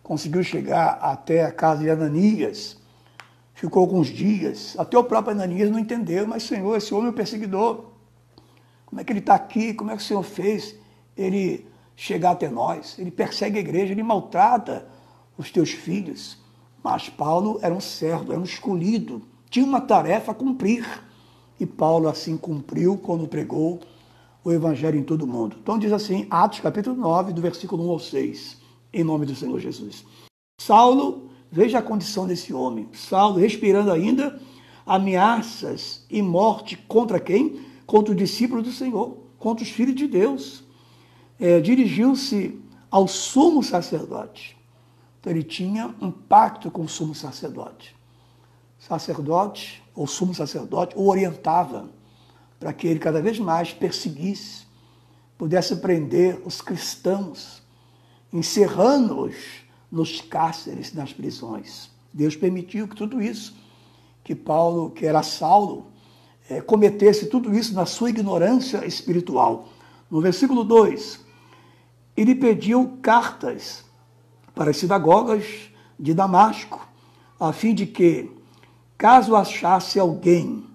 conseguiu chegar até a casa de Ananias, ficou alguns dias, até o próprio Ananias não entendeu, mas Senhor, esse homem é um perseguidor, como é que ele está aqui, como é que o Senhor fez ele chegar até nós? Ele persegue a igreja, ele maltrata os teus filhos. Mas Paulo era um servo, era um escolhido, tinha uma tarefa a cumprir. E Paulo assim cumpriu quando pregou o evangelho em todo o mundo. Então diz assim, Atos capítulo 9, do versículo 1 ao 6, em nome do Senhor Jesus. Saulo, veja a condição desse homem. Saulo, respirando ainda ameaças e morte contra quem? Contra os discípulos do Senhor, contra os filhos de Deus. Dirigiu-se ao sumo sacerdote. Então ele tinha um pacto com o sumo sacerdote. Sacerdote, ou sumo sacerdote, o orientava para que ele cada vez mais perseguisse, pudesse prender os cristãos, encerrando-os nos cárceres, nas prisões. Deus permitiu que tudo isso, que Paulo, que era Saulo, cometesse tudo isso na sua ignorância espiritual. No versículo 2, ele pediu cartas para as sinagogas de Damasco, a fim de que, caso achasse alguém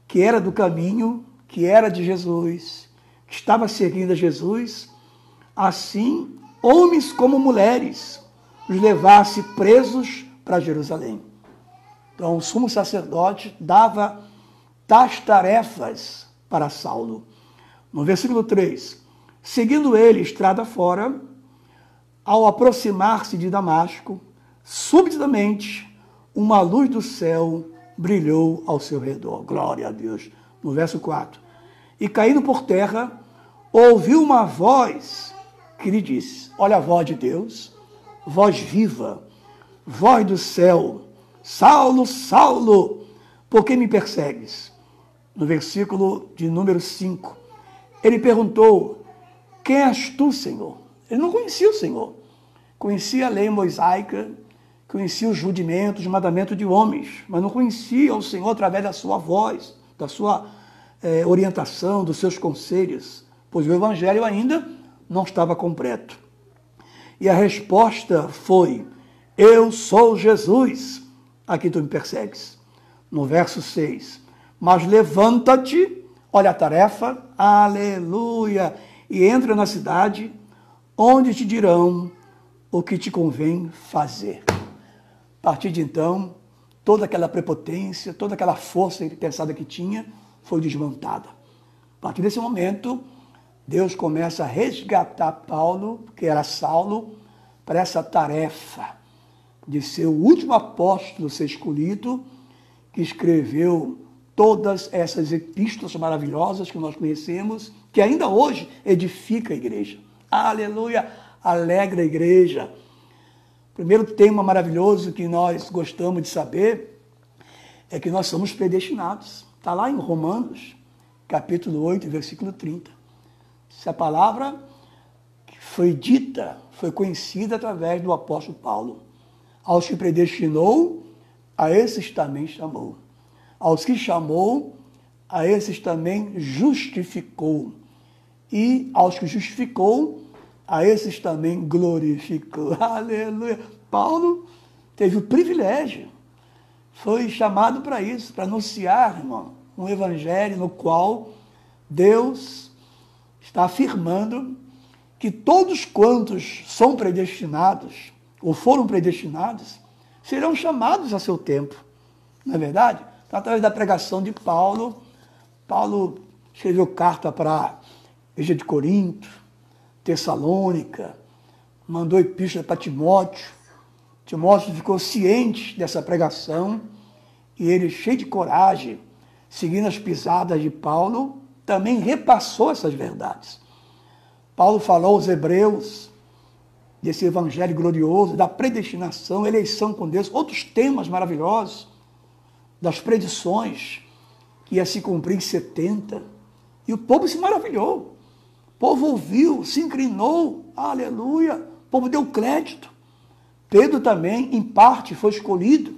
que era do caminho, que era de Jesus, que estava seguindo a Jesus, assim, homens como mulheres, os levasse presos para Jerusalém. Então, o sumo sacerdote dava tais tarefas para Saulo. No versículo 3, seguindo ele estrada fora, ao aproximar-se de Damasco, subitamente, uma luz do céu brilhou ao seu redor. Glória a Deus. No verso 4. E caindo por terra, ouviu uma voz que lhe disse, olha a voz de Deus, voz viva, voz do céu, Saulo, Saulo, por que me persegues? No versículo de número 5, ele perguntou, quem és tu, Senhor? Ele não conhecia o Senhor. Conhecia a lei mosaica, conhecia os rudimentos, os mandamentos de homens, mas não conhecia o Senhor através da sua voz, da sua orientação, dos seus conselhos, pois o evangelho ainda não estava completo. E a resposta foi, eu sou Jesus, a quem tu me persegues. No verso 6, mas levanta-te, olha a tarefa, aleluia, e entra na cidade, onde te dirão o que te convém fazer. A partir de então, toda aquela prepotência, toda aquela força pensada que tinha, foi desmontada. A partir desse momento, Deus começa a resgatar Paulo, que era Saulo, para essa tarefa de ser o último apóstolo a ser escolhido, que escreveu todas essas epístolas maravilhosas que nós conhecemos, que ainda hoje edifica a igreja. Aleluia! Alegra a igreja. Primeiro tema maravilhoso que nós gostamos de saber é que nós somos predestinados. Está lá em Romanos, capítulo 8, versículo 30. Essa palavra que foi dita, foi conhecida através do apóstolo Paulo. Aos que predestinou, a esses também chamou. Aos que chamou, a esses também justificou. E aos que justificou, a esses também glorificou. Aleluia! Paulo teve o privilégio, foi chamado para isso, para anunciar, irmão, um evangelho no qual Deus está afirmando que todos quantos são predestinados, ou foram predestinados, serão chamados a seu tempo. Não é verdade? Então, através da pregação de Paulo, Paulo escreveu carta para a igreja de Corinto, Tessalônica, mandou epístola para Timóteo. Timóteo ficou ciente dessa pregação e ele, cheio de coragem, seguindo as pisadas de Paulo, também repassou essas verdades. Paulo falou aos hebreus desse evangelho glorioso, da predestinação, eleição com Deus, outros temas maravilhosos, das predições que ia se cumprir em 70. E o povo se maravilhou. O povo ouviu, se inclinou, aleluia. O povo deu crédito. Pedro também, em parte, foi escolhido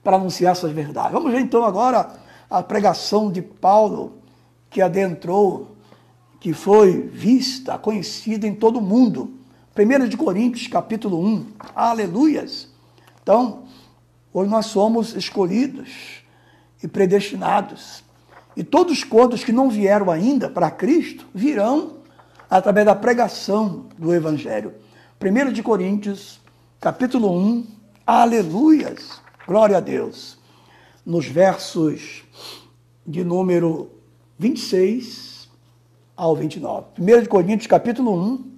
para anunciar essas verdades. Vamos ver então agora a pregação de Paulo, que adentrou, que foi vista, conhecida em todo o mundo. 1 Coríntios, capítulo 1. Aleluias. Então, hoje nós somos escolhidos e predestinados. E todos quantos que não vieram ainda para Cristo, virão através da pregação do Evangelho. 1 Coríntios, capítulo 1. Aleluias. Glória a Deus. Nos versos de número 26 ao 29. 1 Coríntios, capítulo 1.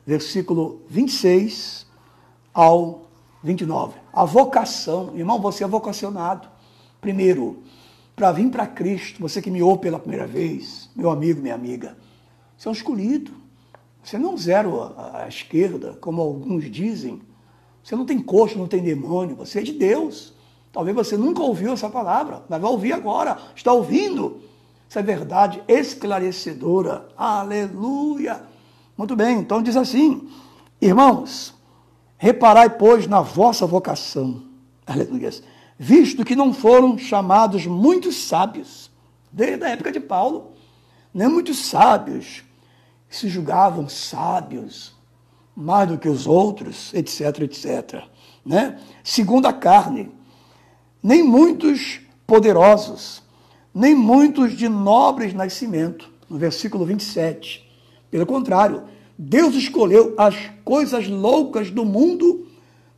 Versículo 26 ao 29. A vocação, irmão, você é vocacionado. Primeiro, para vir para Cristo, você que me ouve pela primeira vez, meu amigo, minha amiga, você é um escolhido. Você não é um zero à esquerda, como alguns dizem. Você não tem coxo, não tem demônio, você é de Deus. Talvez você nunca ouviu essa palavra, mas vai ouvir agora, está ouvindo. Essa é verdade esclarecedora. Aleluia! Muito bem, então diz assim: irmãos, reparai, pois, na vossa vocação, aleluia, visto que não foram chamados muitos sábios, desde a época de Paulo, nem muitos sábios que se julgavam sábios, mais do que os outros, etc, etc, né? Segundo a carne, nem muitos poderosos, nem muitos de nobres nascimento, no versículo 27. Pelo contrário, Deus escolheu as coisas loucas do mundo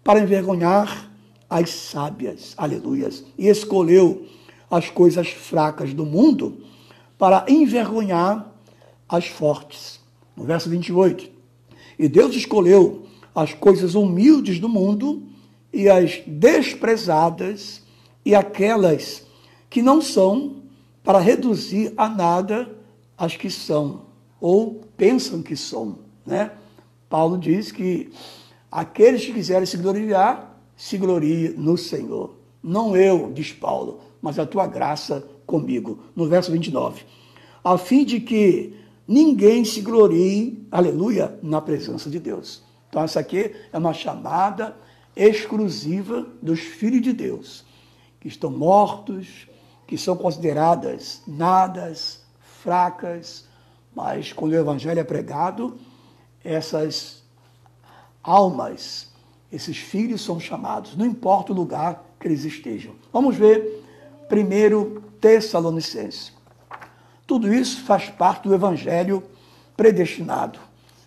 para envergonhar as sábias, aleluias, e escolheu as coisas fracas do mundo para envergonhar as fortes. No verso 28, e Deus escolheu as coisas humildes do mundo e as desprezadas e aquelas que não são, para reduzir a nada as que são, ou pensam que são, né? Paulo diz que aqueles que quiserem se gloriar, se gloriem no Senhor. Não eu, diz Paulo, mas a tua graça comigo. No verso 29. A fim de que ninguém se glorie, aleluia, na presença de Deus. Então essa aqui é uma chamada exclusiva dos filhos de Deus, que estão mortos, que são consideradas nadas, fracas, mas quando o evangelho é pregado, essas almas, esses filhos são chamados, não importa o lugar que eles estejam. Vamos ver 1 Tessalonicenses. Tudo isso faz parte do evangelho predestinado,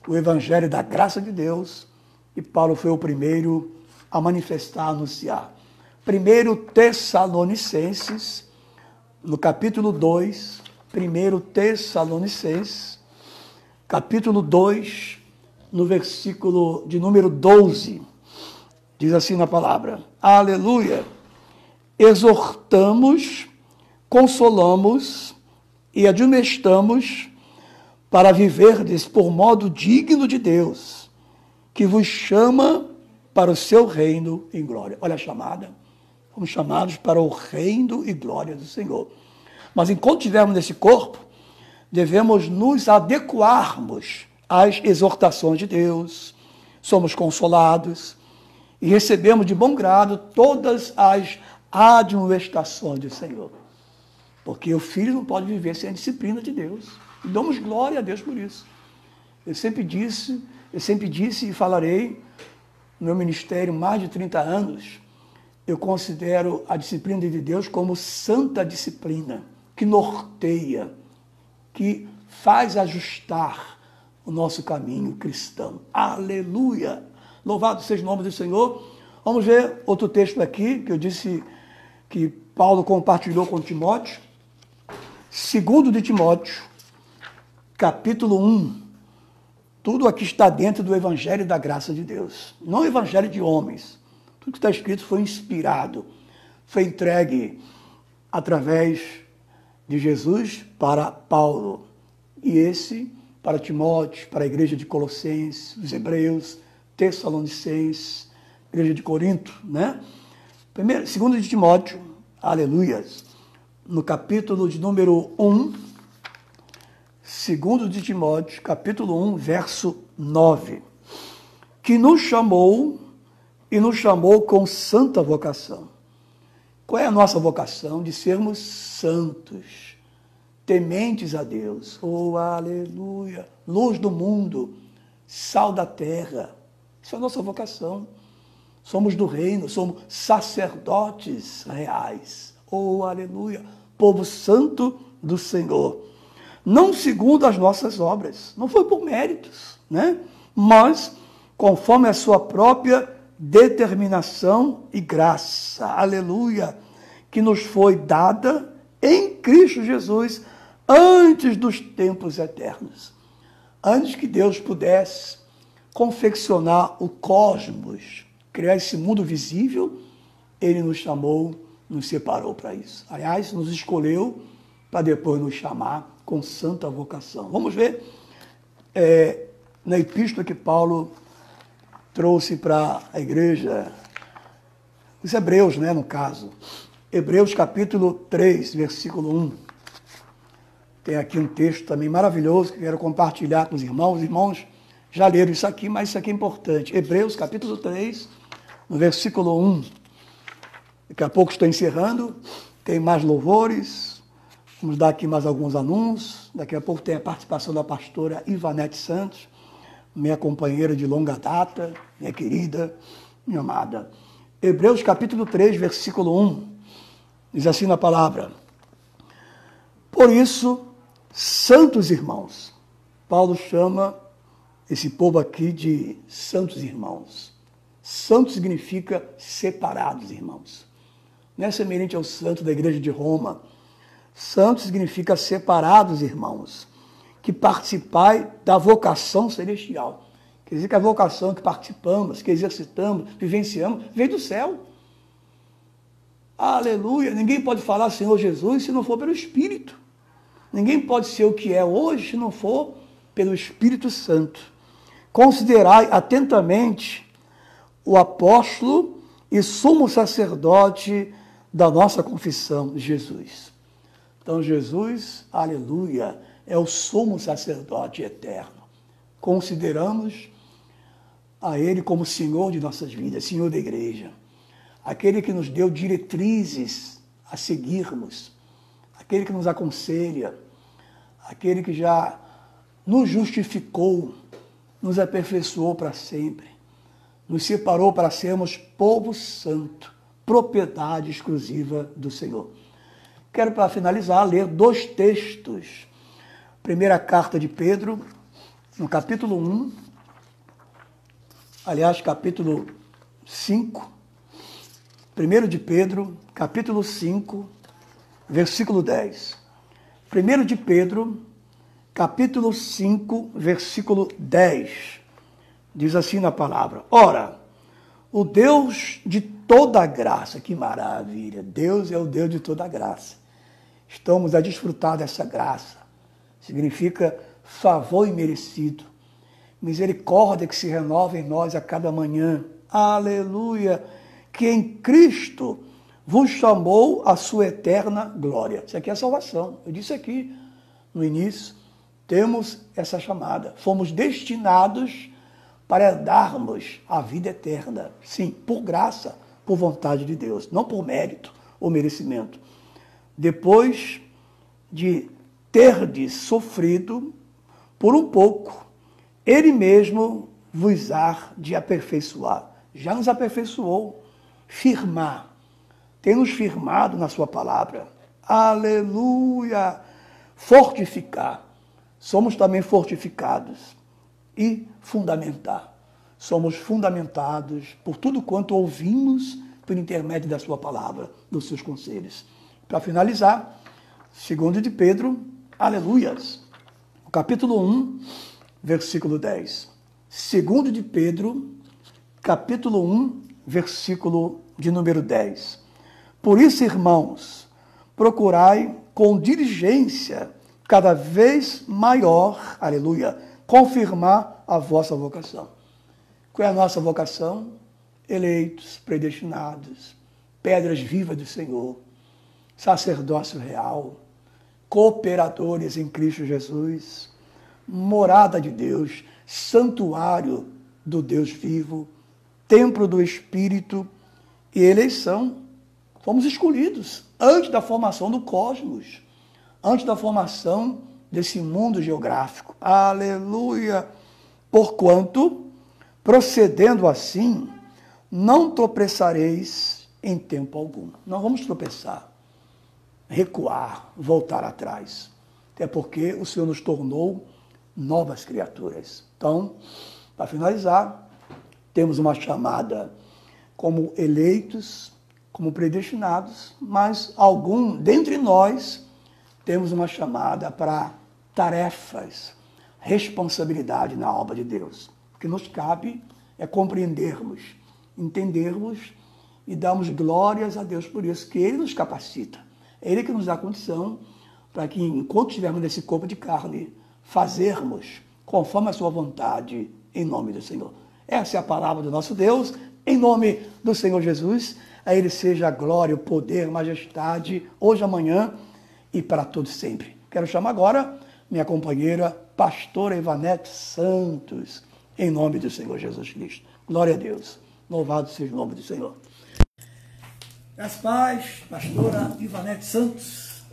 o evangelho da graça de Deus, e Paulo foi o primeiro a manifestar, a anunciar. 1 Tessalonicenses, no capítulo 2, 1 Tessalonicenses, capítulo 2, no versículo de número 12, diz assim na palavra: aleluia, exortamos, consolamos e admoestamos para viverdes por modo digno de Deus, que vos chama para o seu reino em glória. Olha a chamada. Fomos chamados para o reino e glória do Senhor. Mas enquanto estivermos nesse corpo, devemos nos adequarmos às exortações de Deus. Somos consolados e recebemos de bom grado todas as admoestações do Senhor. Porque o filho não pode viver sem a disciplina de Deus. E damos glória a Deus por isso. Eu sempre disse e falarei, no meu ministério, mais de 30 anos, eu considero a disciplina de Deus como santa disciplina, que norteia, que faz ajustar o nosso caminho cristão. Aleluia! Louvado seja o nome do Senhor. Vamos ver outro texto aqui, que eu disse que Paulo compartilhou com Timóteo. 2 de Timóteo, capítulo 1. Tudo aqui está dentro do evangelho da graça de Deus. Não o evangelho de homens. Tudo que está escrito foi inspirado. Foi entregue através de Jesus para Paulo. E esse para Timóteo, para a igreja de Colossenses, os Hebreus, Tessalonicenses, igreja de Corinto, né? 2 de Timóteo, aleluias, no capítulo de número 1, 2 de Timóteo, capítulo 1, verso 9, que nos chamou e nos chamou com santa vocação. Qual é a nossa vocação? De sermos santos, tementes a Deus. Oh, aleluia! Luz do mundo, sal da terra. Isso é a nossa vocação. Somos do reino, somos sacerdotes reais. Oh, aleluia! Povo santo do Senhor. Não segundo as nossas obras, não foi por méritos, né? Mas conforme a sua própria determinação e graça, aleluia, que nos foi dada em Cristo Jesus antes dos tempos eternos. Antes que Deus pudesse confeccionar o cosmos, criar esse mundo visível, Ele nos chamou, nos separou para isso. Aliás, nos escolheu para depois nos chamar com santa vocação. Vamos ver na epístola que Paulo trouxe para a igreja, os hebreus, né, no caso. Hebreus capítulo 3, versículo 1. Tem aqui um texto também maravilhoso que eu quero compartilhar com os irmãos. Os irmãos já leram isso aqui, mas isso aqui é importante. Hebreus capítulo 3, no versículo 1. Daqui a pouco estou encerrando. Tem mais louvores. Vamos dar aqui mais alguns anúncios. Daqui a pouco tem a participação da pastora Ivanete Santos, minha companheira de longa data, minha querida, minha amada. Hebreus capítulo 3, versículo 1. Diz assim na palavra: por isso, santos irmãos. Paulo chama esse povo aqui de santos irmãos. Santo significa separados, irmãos. Não é semelhante ao santo da igreja de Roma. Santo significa separados, irmãos, que participai da vocação celestial. Quer dizer que a vocação que participamos, que exercitamos, vivenciamos, vem do céu. Aleluia! Ninguém pode falar Senhor Jesus se não for pelo Espírito. Ninguém pode ser o que é hoje se não for pelo Espírito Santo. Considerai atentamente o apóstolo e sumo sacerdote da nossa confissão, Jesus. Então, Jesus, aleluia, é o sumo sacerdote eterno. Consideramos a Ele como Senhor de nossas vidas, Senhor da igreja. Aquele que nos deu diretrizes a seguirmos, aquele que nos aconselha, aquele que já nos justificou, nos aperfeiçoou para sempre, nos separou para sermos povo santo, propriedade exclusiva do Senhor. Quero, para finalizar, ler 2 textos. Primeira carta de Pedro, no capítulo 1, aliás, capítulo 5, 1 de Pedro, capítulo 5, versículo 10. 1 de Pedro, capítulo 5, versículo 10. Diz assim na palavra: ora, o Deus de toda graça, que maravilha, Deus é o Deus de toda graça. Estamos a desfrutar dessa graça. Significa favor imerecido, misericórdia que se renova em nós a cada manhã. Aleluia! Que em Cristo vos chamou a sua eterna glória. Isso aqui é a salvação. Eu disse aqui no início, temos essa chamada. Fomos destinados para darmos a vida eterna. Sim, por graça, por vontade de Deus, não por mérito ou merecimento. Depois de terdes sofrido por um pouco, Ele mesmo vos há de aperfeiçoar. Já nos aperfeiçoou, firmar. Tem nos firmado na sua palavra. Aleluia! Fortificar. Somos também fortificados. E fundamentar. Somos fundamentados por tudo quanto ouvimos por intermédio da sua palavra, dos seus conselhos. Para finalizar, 2 de Pedro, aleluias, capítulo 1, versículo 10. 2 de Pedro, capítulo 1, versículo de número 10. Por isso, irmãos, procurai com diligência cada vez maior, aleluia, confirmar a vossa vocação. Qual é a nossa vocação? Eleitos, predestinados, pedras vivas do Senhor, sacerdócio real, cooperadores em Cristo Jesus, morada de Deus, santuário do Deus vivo, templo do Espírito e eleição. Fomos escolhidos antes da formação do cosmos, antes da formação desse mundo geográfico. Aleluia! Porquanto, procedendo assim, não tropeçareis em tempo algum. Não vamos tropeçar, recuar, voltar atrás. Até porque o Senhor nos tornou novas criaturas. Então, para finalizar, temos uma chamada como eleitos, como predestinados, mas dentre nós, temos uma chamada para tarefas, responsabilidade na obra de Deus. O que nos cabe é compreendermos, entendermos e darmos glórias a Deus por isso, que Ele nos capacita. É Ele que nos dá condição para que, enquanto estivermos nesse corpo de carne, fazermos conforme a sua vontade, em nome do Senhor. Essa é a palavra do nosso Deus, em nome do Senhor Jesus. A Ele seja a glória, o poder, a majestade, hoje, amanhã e para todos sempre. Quero chamar agora minha companheira, pastora Ivanete Santos, em nome do Senhor Jesus Cristo. Glória a Deus. Louvado seja o nome do Senhor. As paz, pastora Ivanete Santos.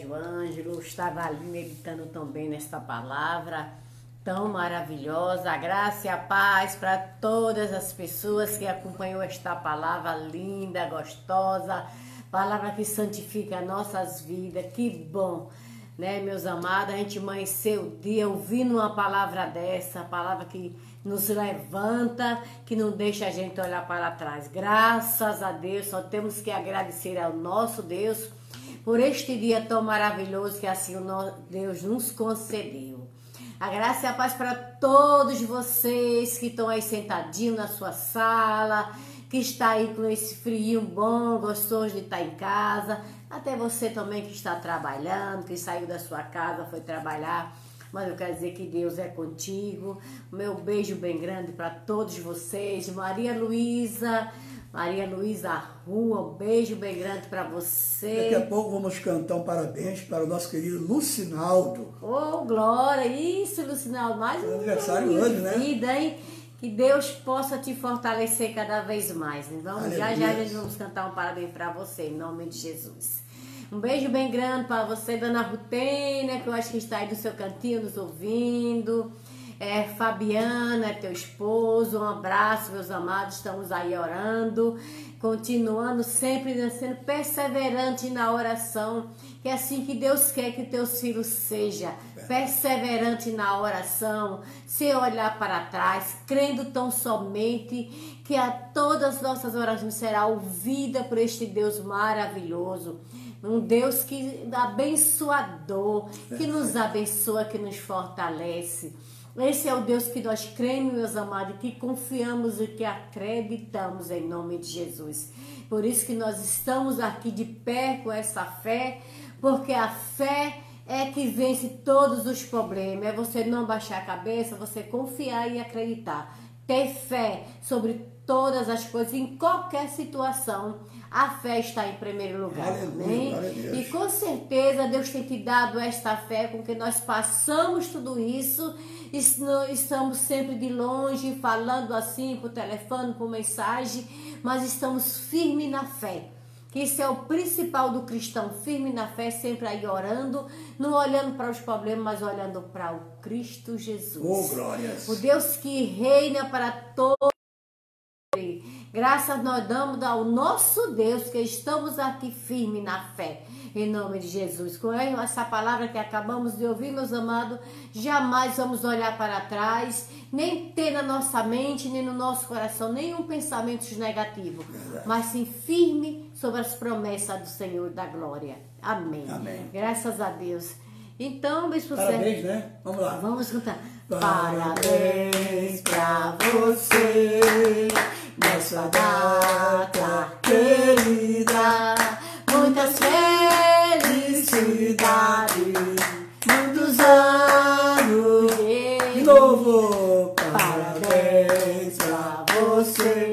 O Ângelo estava ali meditando também nesta palavra tão maravilhosa. A graça e a paz para todas as pessoas que acompanham esta palavra linda, gostosa, palavra que santifica nossas vidas. Que bom, né, meus amados? A gente amanheceu o dia ouvindo uma palavra dessa, palavra que nos levanta, que não deixa a gente olhar para trás. Graças a Deus, só temos que agradecer ao nosso Deus por este dia tão maravilhoso que assim o nosso Deus nos concedeu. A graça e a paz para todos vocês que estão aí sentadinhos na sua sala, que está aí com esse frio bom, gostoso de estar em casa. Até você também que está trabalhando, que saiu da sua casa, foi trabalhar. Mas eu quero dizer que Deus é contigo. Meu beijo bem grande para todos vocês. Maria Luísa Rua, um beijo bem grande para você. Daqui a pouco vamos cantar um parabéns para o nosso querido Lucinaldo. Oh, glória! Isso, Lucinaldo, mais um aniversário hoje, né? Vida, hein? Que Deus possa te fortalecer cada vez mais. Então, já nós vamos cantar um parabéns para você, em nome de Jesus. Um beijo bem grande para você, Dona Rutênia, que eu acho que está aí do seu cantinho nos ouvindo. Fabiana, teu esposo, um abraço, meus amados, estamos aí orando, continuando sempre sendo perseverante na oração, que é assim que Deus quer que teus filhos sejam, perseverante na oração, sem olhar para trás, crendo tão somente que a todas as nossas orações será ouvida por este Deus maravilhoso. Um Deus que abençoador, que nos abençoa, que nos fortalece. Esse é o Deus que nós cremos, meus amados, que confiamos e que acreditamos em nome de Jesus. Por isso que nós estamos aqui de pé com essa fé, porque a fé é que vence todos os problemas. É você não baixar a cabeça, você confiar e acreditar. Ter fé sobre todas as coisas, em qualquer situação. A fé está em primeiro lugar, amém? E com certeza Deus tem te dado esta fé com que nós passamos tudo isso, estamos sempre de longe, falando assim por telefone, por mensagem, mas estamos firmes na fé. Que isso é o principal do cristão, firme na fé, sempre aí orando, não olhando para os problemas, mas olhando para o Cristo Jesus. Oh, glórias! O Deus que reina para todos. Graças nós damos ao nosso Deus, que estamos aqui firmes na fé, em nome de Jesus. Com essa palavra que acabamos de ouvir, meus amados, jamais vamos olhar para trás, nem ter na nossa mente, nem no nosso coração, nenhum pensamento negativo, mas sim firme sobre as promessas do Senhor da glória. Amém. Amém. Graças a Deus. Então, Bispo Parabéns, né? Vamos lá. Vamos cantar. Parabéns pra você nessa data querida, muitas felicidades, muitos anos de novo. Parabéns pra você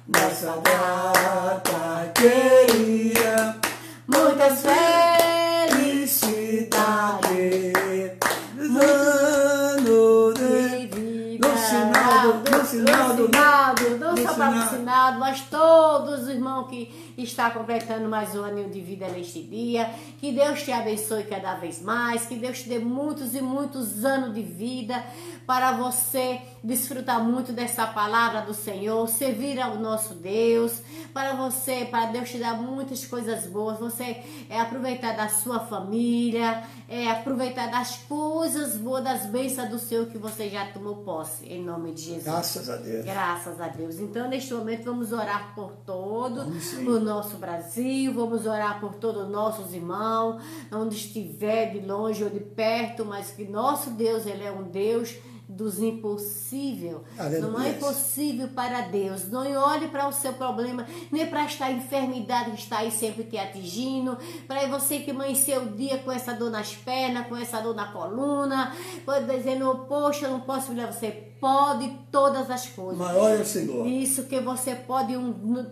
nessa data querida, muitas felicidades. Não só para o Sinaldo, mas todos os irmãos que estão completando mais um ano de vida neste dia. Que Deus te abençoe cada vez mais, que Deus te dê muitos e muitos anos de vida para você desfrutar muito dessa palavra do Senhor, servir ao nosso Deus, para Deus te dar muitas coisas boas, você aproveitar da sua família, aproveitar das coisas boas, das bênçãos do Senhor que você já tomou posse, em nome de Jesus. Graças a Deus. Graças a Deus. Então, neste momento, vamos orar por todo o nosso Brasil, vamos orar por todos os nossos irmãos, onde estiver, de longe ou de perto, mas que nosso Deus, Ele é um Deus dos impossíveis. Não é impossível para Deus. Não olhe para o seu problema, nem para esta enfermidade que está aí sempre te atingindo, para você que amanheceu o dia com essa dor nas pernas, com essa dor na coluna, dizendo, poxa, eu não posso virar. Você pode todas as coisas. Maior é o Senhor. Isso que você pode,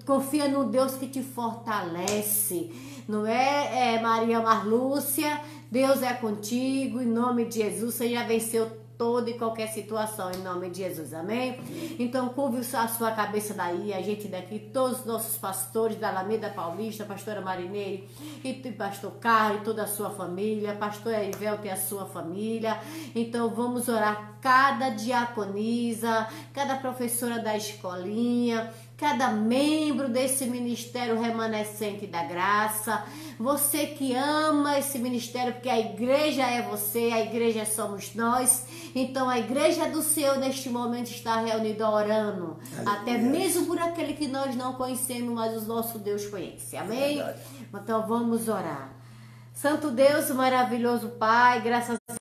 confia no Deus que te fortalece. Não é, Maria Marlúcia? Deus é contigo, em nome de Jesus, você já venceu toda e qualquer situação, em nome de Jesus, amém? Então, curve a sua cabeça daí, a gente daqui, todos os nossos pastores da Alameda Paulista, pastora Marineire, e pastor Carlos, e toda a sua família, pastor Erivel e a sua família. Então, vamos orar cada diaconisa, cada professora da escolinha, cada membro desse ministério remanescente da graça, você que ama esse ministério, porque a igreja é você, a igreja somos nós. Então a igreja do Senhor neste momento está reunida orando, até mesmo por aquele que nós não conhecemos, mas o nosso Deus conhece, amém? Então vamos orar. Santo Deus, maravilhoso Pai, graças a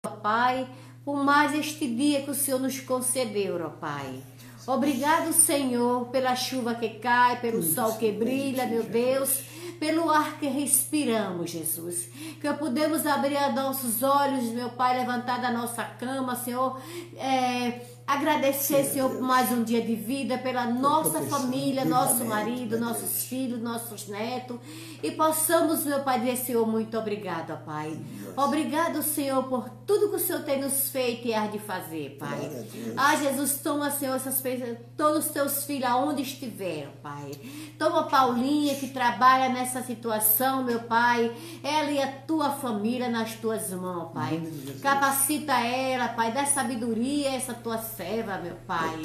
Deus, Pai, por mais este dia que o Senhor nos concedeu, ó Pai. Obrigado, Senhor, pela chuva que cai, pelo sol que brilha, meu Deus, pelo ar que respiramos, Jesus. Que podemos abrir nossos olhos, meu Pai, levantar da nossa cama, Senhor, agradecer, Senhor, por mais um dia de vida, pela nossa família, nosso marido, nossos filhos, nossos netos, e possamos, meu Pai, dizer, Senhor, muito obrigado, ó Pai. Obrigado, Senhor, por tudo que o Senhor tem nos feito e há de fazer, Pai. Jesus, toma, Senhor, essas pessoas, todos os teus filhos, aonde estiveram, Pai. Toma Paulinha, que trabalha essa situação, meu Pai. Ela e a tua família nas tuas mãos, Pai. Capacita ela, Pai. Dá sabedoria a essa tua serva, meu Pai.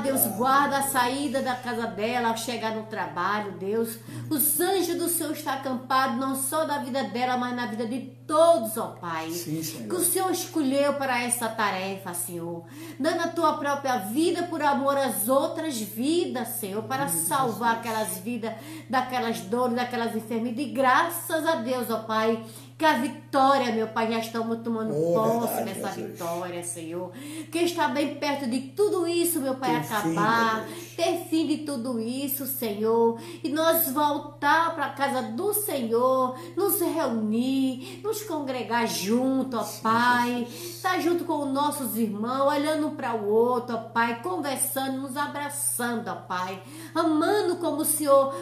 Deus, guarda a saída da casa dela ao chegar no trabalho, Deus. Os anjos do Senhor estão acampados não só na vida dela, mas na vida de todos, ó Pai. Sim, Senhor. Que o Senhor escolheu para essa tarefa, Senhor. Dando a tua própria vida por amor às outras vidas, Senhor. Para salvar aquelas vidas, daquelas dores, daquelas enfermidades. E graças a Deus, ó Pai, que a vitória, meu Pai, já estamos tomando posse dessa vitória, Senhor. Que está bem perto de tudo isso, meu Pai, acabar. Ter fim de tudo isso, Senhor. E nós voltar para a casa do Senhor, nos reunir, nos congregar junto, ó Pai. Estar junto com os nossos irmãos, olhando para o outro, ó Pai, conversando, nos abraçando, ó Pai. Amando como o Senhor,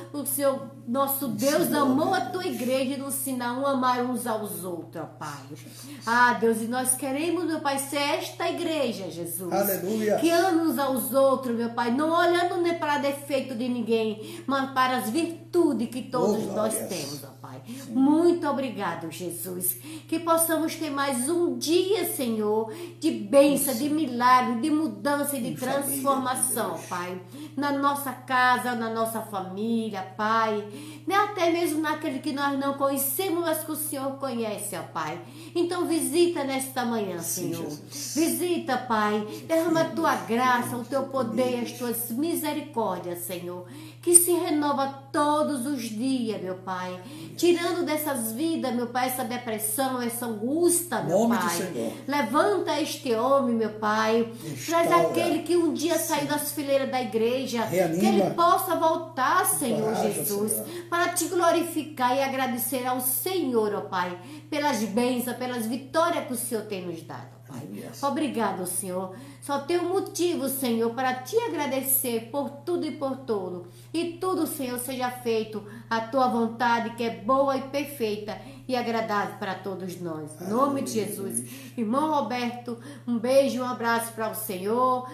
nosso Deus, amou a tua igreja e nos ensina a amar uns aos outros, ó Pai. Deus, e nós queremos, meu Pai, ser esta igreja, Jesus. Aleluia. Que ama uns aos outros, meu Pai, não olhando nem para defeito de ninguém, mas para as virtudes que todos nós temos, ó Pai. Muito obrigado, Jesus. Que possamos ter mais um dia, Senhor, de bênção, de milagre, de mudança e de transformação, Pai. Na nossa casa, na nossa família, Pai. Até mesmo naquele que nós não conhecemos, mas que o Senhor conhece, ó Pai. Então visita nesta manhã, Senhor. Visita, Pai. Derrama a tua graça, o teu poder, as tuas misericórdias, Senhor. Que se renova todos os dias, meu Pai. Tirando dessas vidas, meu Pai, essa depressão, essa angústia, meu Pai. Levanta este homem, meu Pai. Traz aquele que um dia saiu das fileiras da igreja. Que ele possa voltar, Senhor Jesus. Para te glorificar e agradecer ao Senhor, ó Pai. Pelas bênçãos, pelas vitórias que o Senhor tem nos dado. Pai. Obrigado, Senhor. Só tenho motivo, Senhor, para te agradecer por tudo e por todo. E tudo, Senhor, seja feito a tua vontade, que é boa e perfeita e agradável para todos nós. Em nome de Jesus. Irmão Roberto, um beijo, um abraço para o Senhor.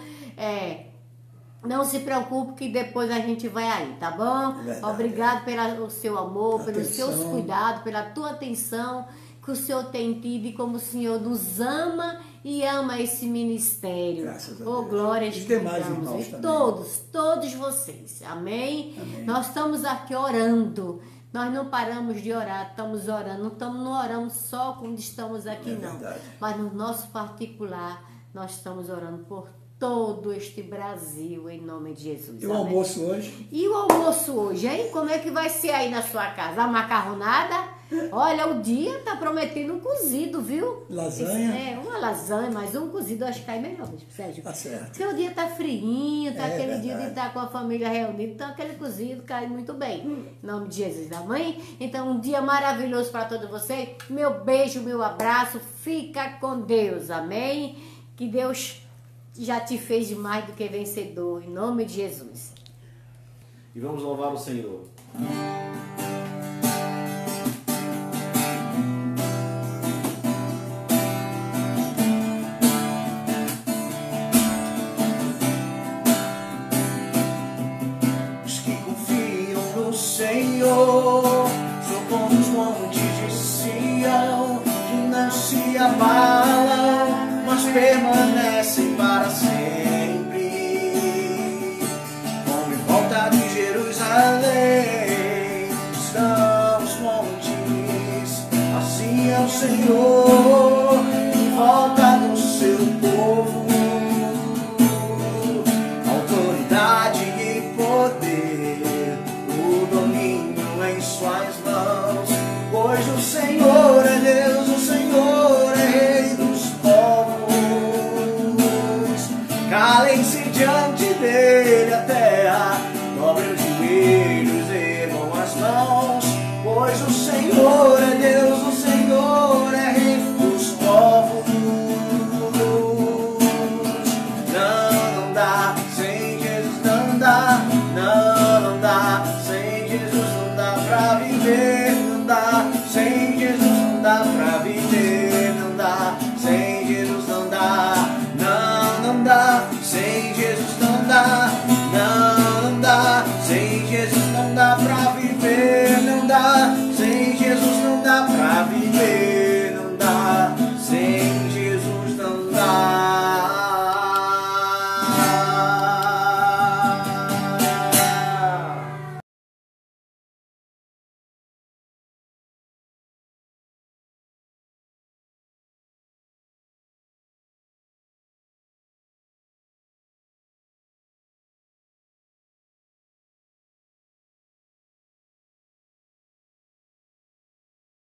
Não se preocupe que depois a gente vai aí, tá bom? Obrigado pelo seu amor, pelos seus cuidados, pela tua atenção que o Senhor tem tido e como o Senhor nos ama e ama esse ministério. Graças a Deus. Oh, glória a Deus. Todos vocês. Amém? Nós estamos aqui orando. Nós não paramos de orar, estamos orando. Não oramos só quando estamos aqui, não. Mas no nosso particular, nós estamos orando por todo este Brasil, em nome de Jesus. E o almoço hoje? E o almoço hoje, hein? Como é que vai ser aí na sua casa? A macarronada? Olha, o dia tá prometendo um cozido, viu? Lasanha? Uma lasanha, mas um cozido acho que cai melhor, Sérgio. Tá certo. Porque o dia tá friinho, tá aquele dia de estar com a família reunida, então aquele cozido cai muito bem. Em nome de Jesus, amém? Então, um dia maravilhoso para todos vocês. Meu beijo, meu abraço. Fica com Deus, amém? Que Deus já te fez de mais do que vencedor, em nome de Jesus. E vamos louvar o Senhor. Os que confiam no Senhor são como os montes de Sião, que não se abalam, mas permanecem para sempre. Como em volta de Jerusalém estão os montes, assim é o Senhor em volta do seu povo. Autoridade e poder, o domínio em suas mãos, pois o Senhor é Deus, o Senhor é Rei dos povos. Calem-se diante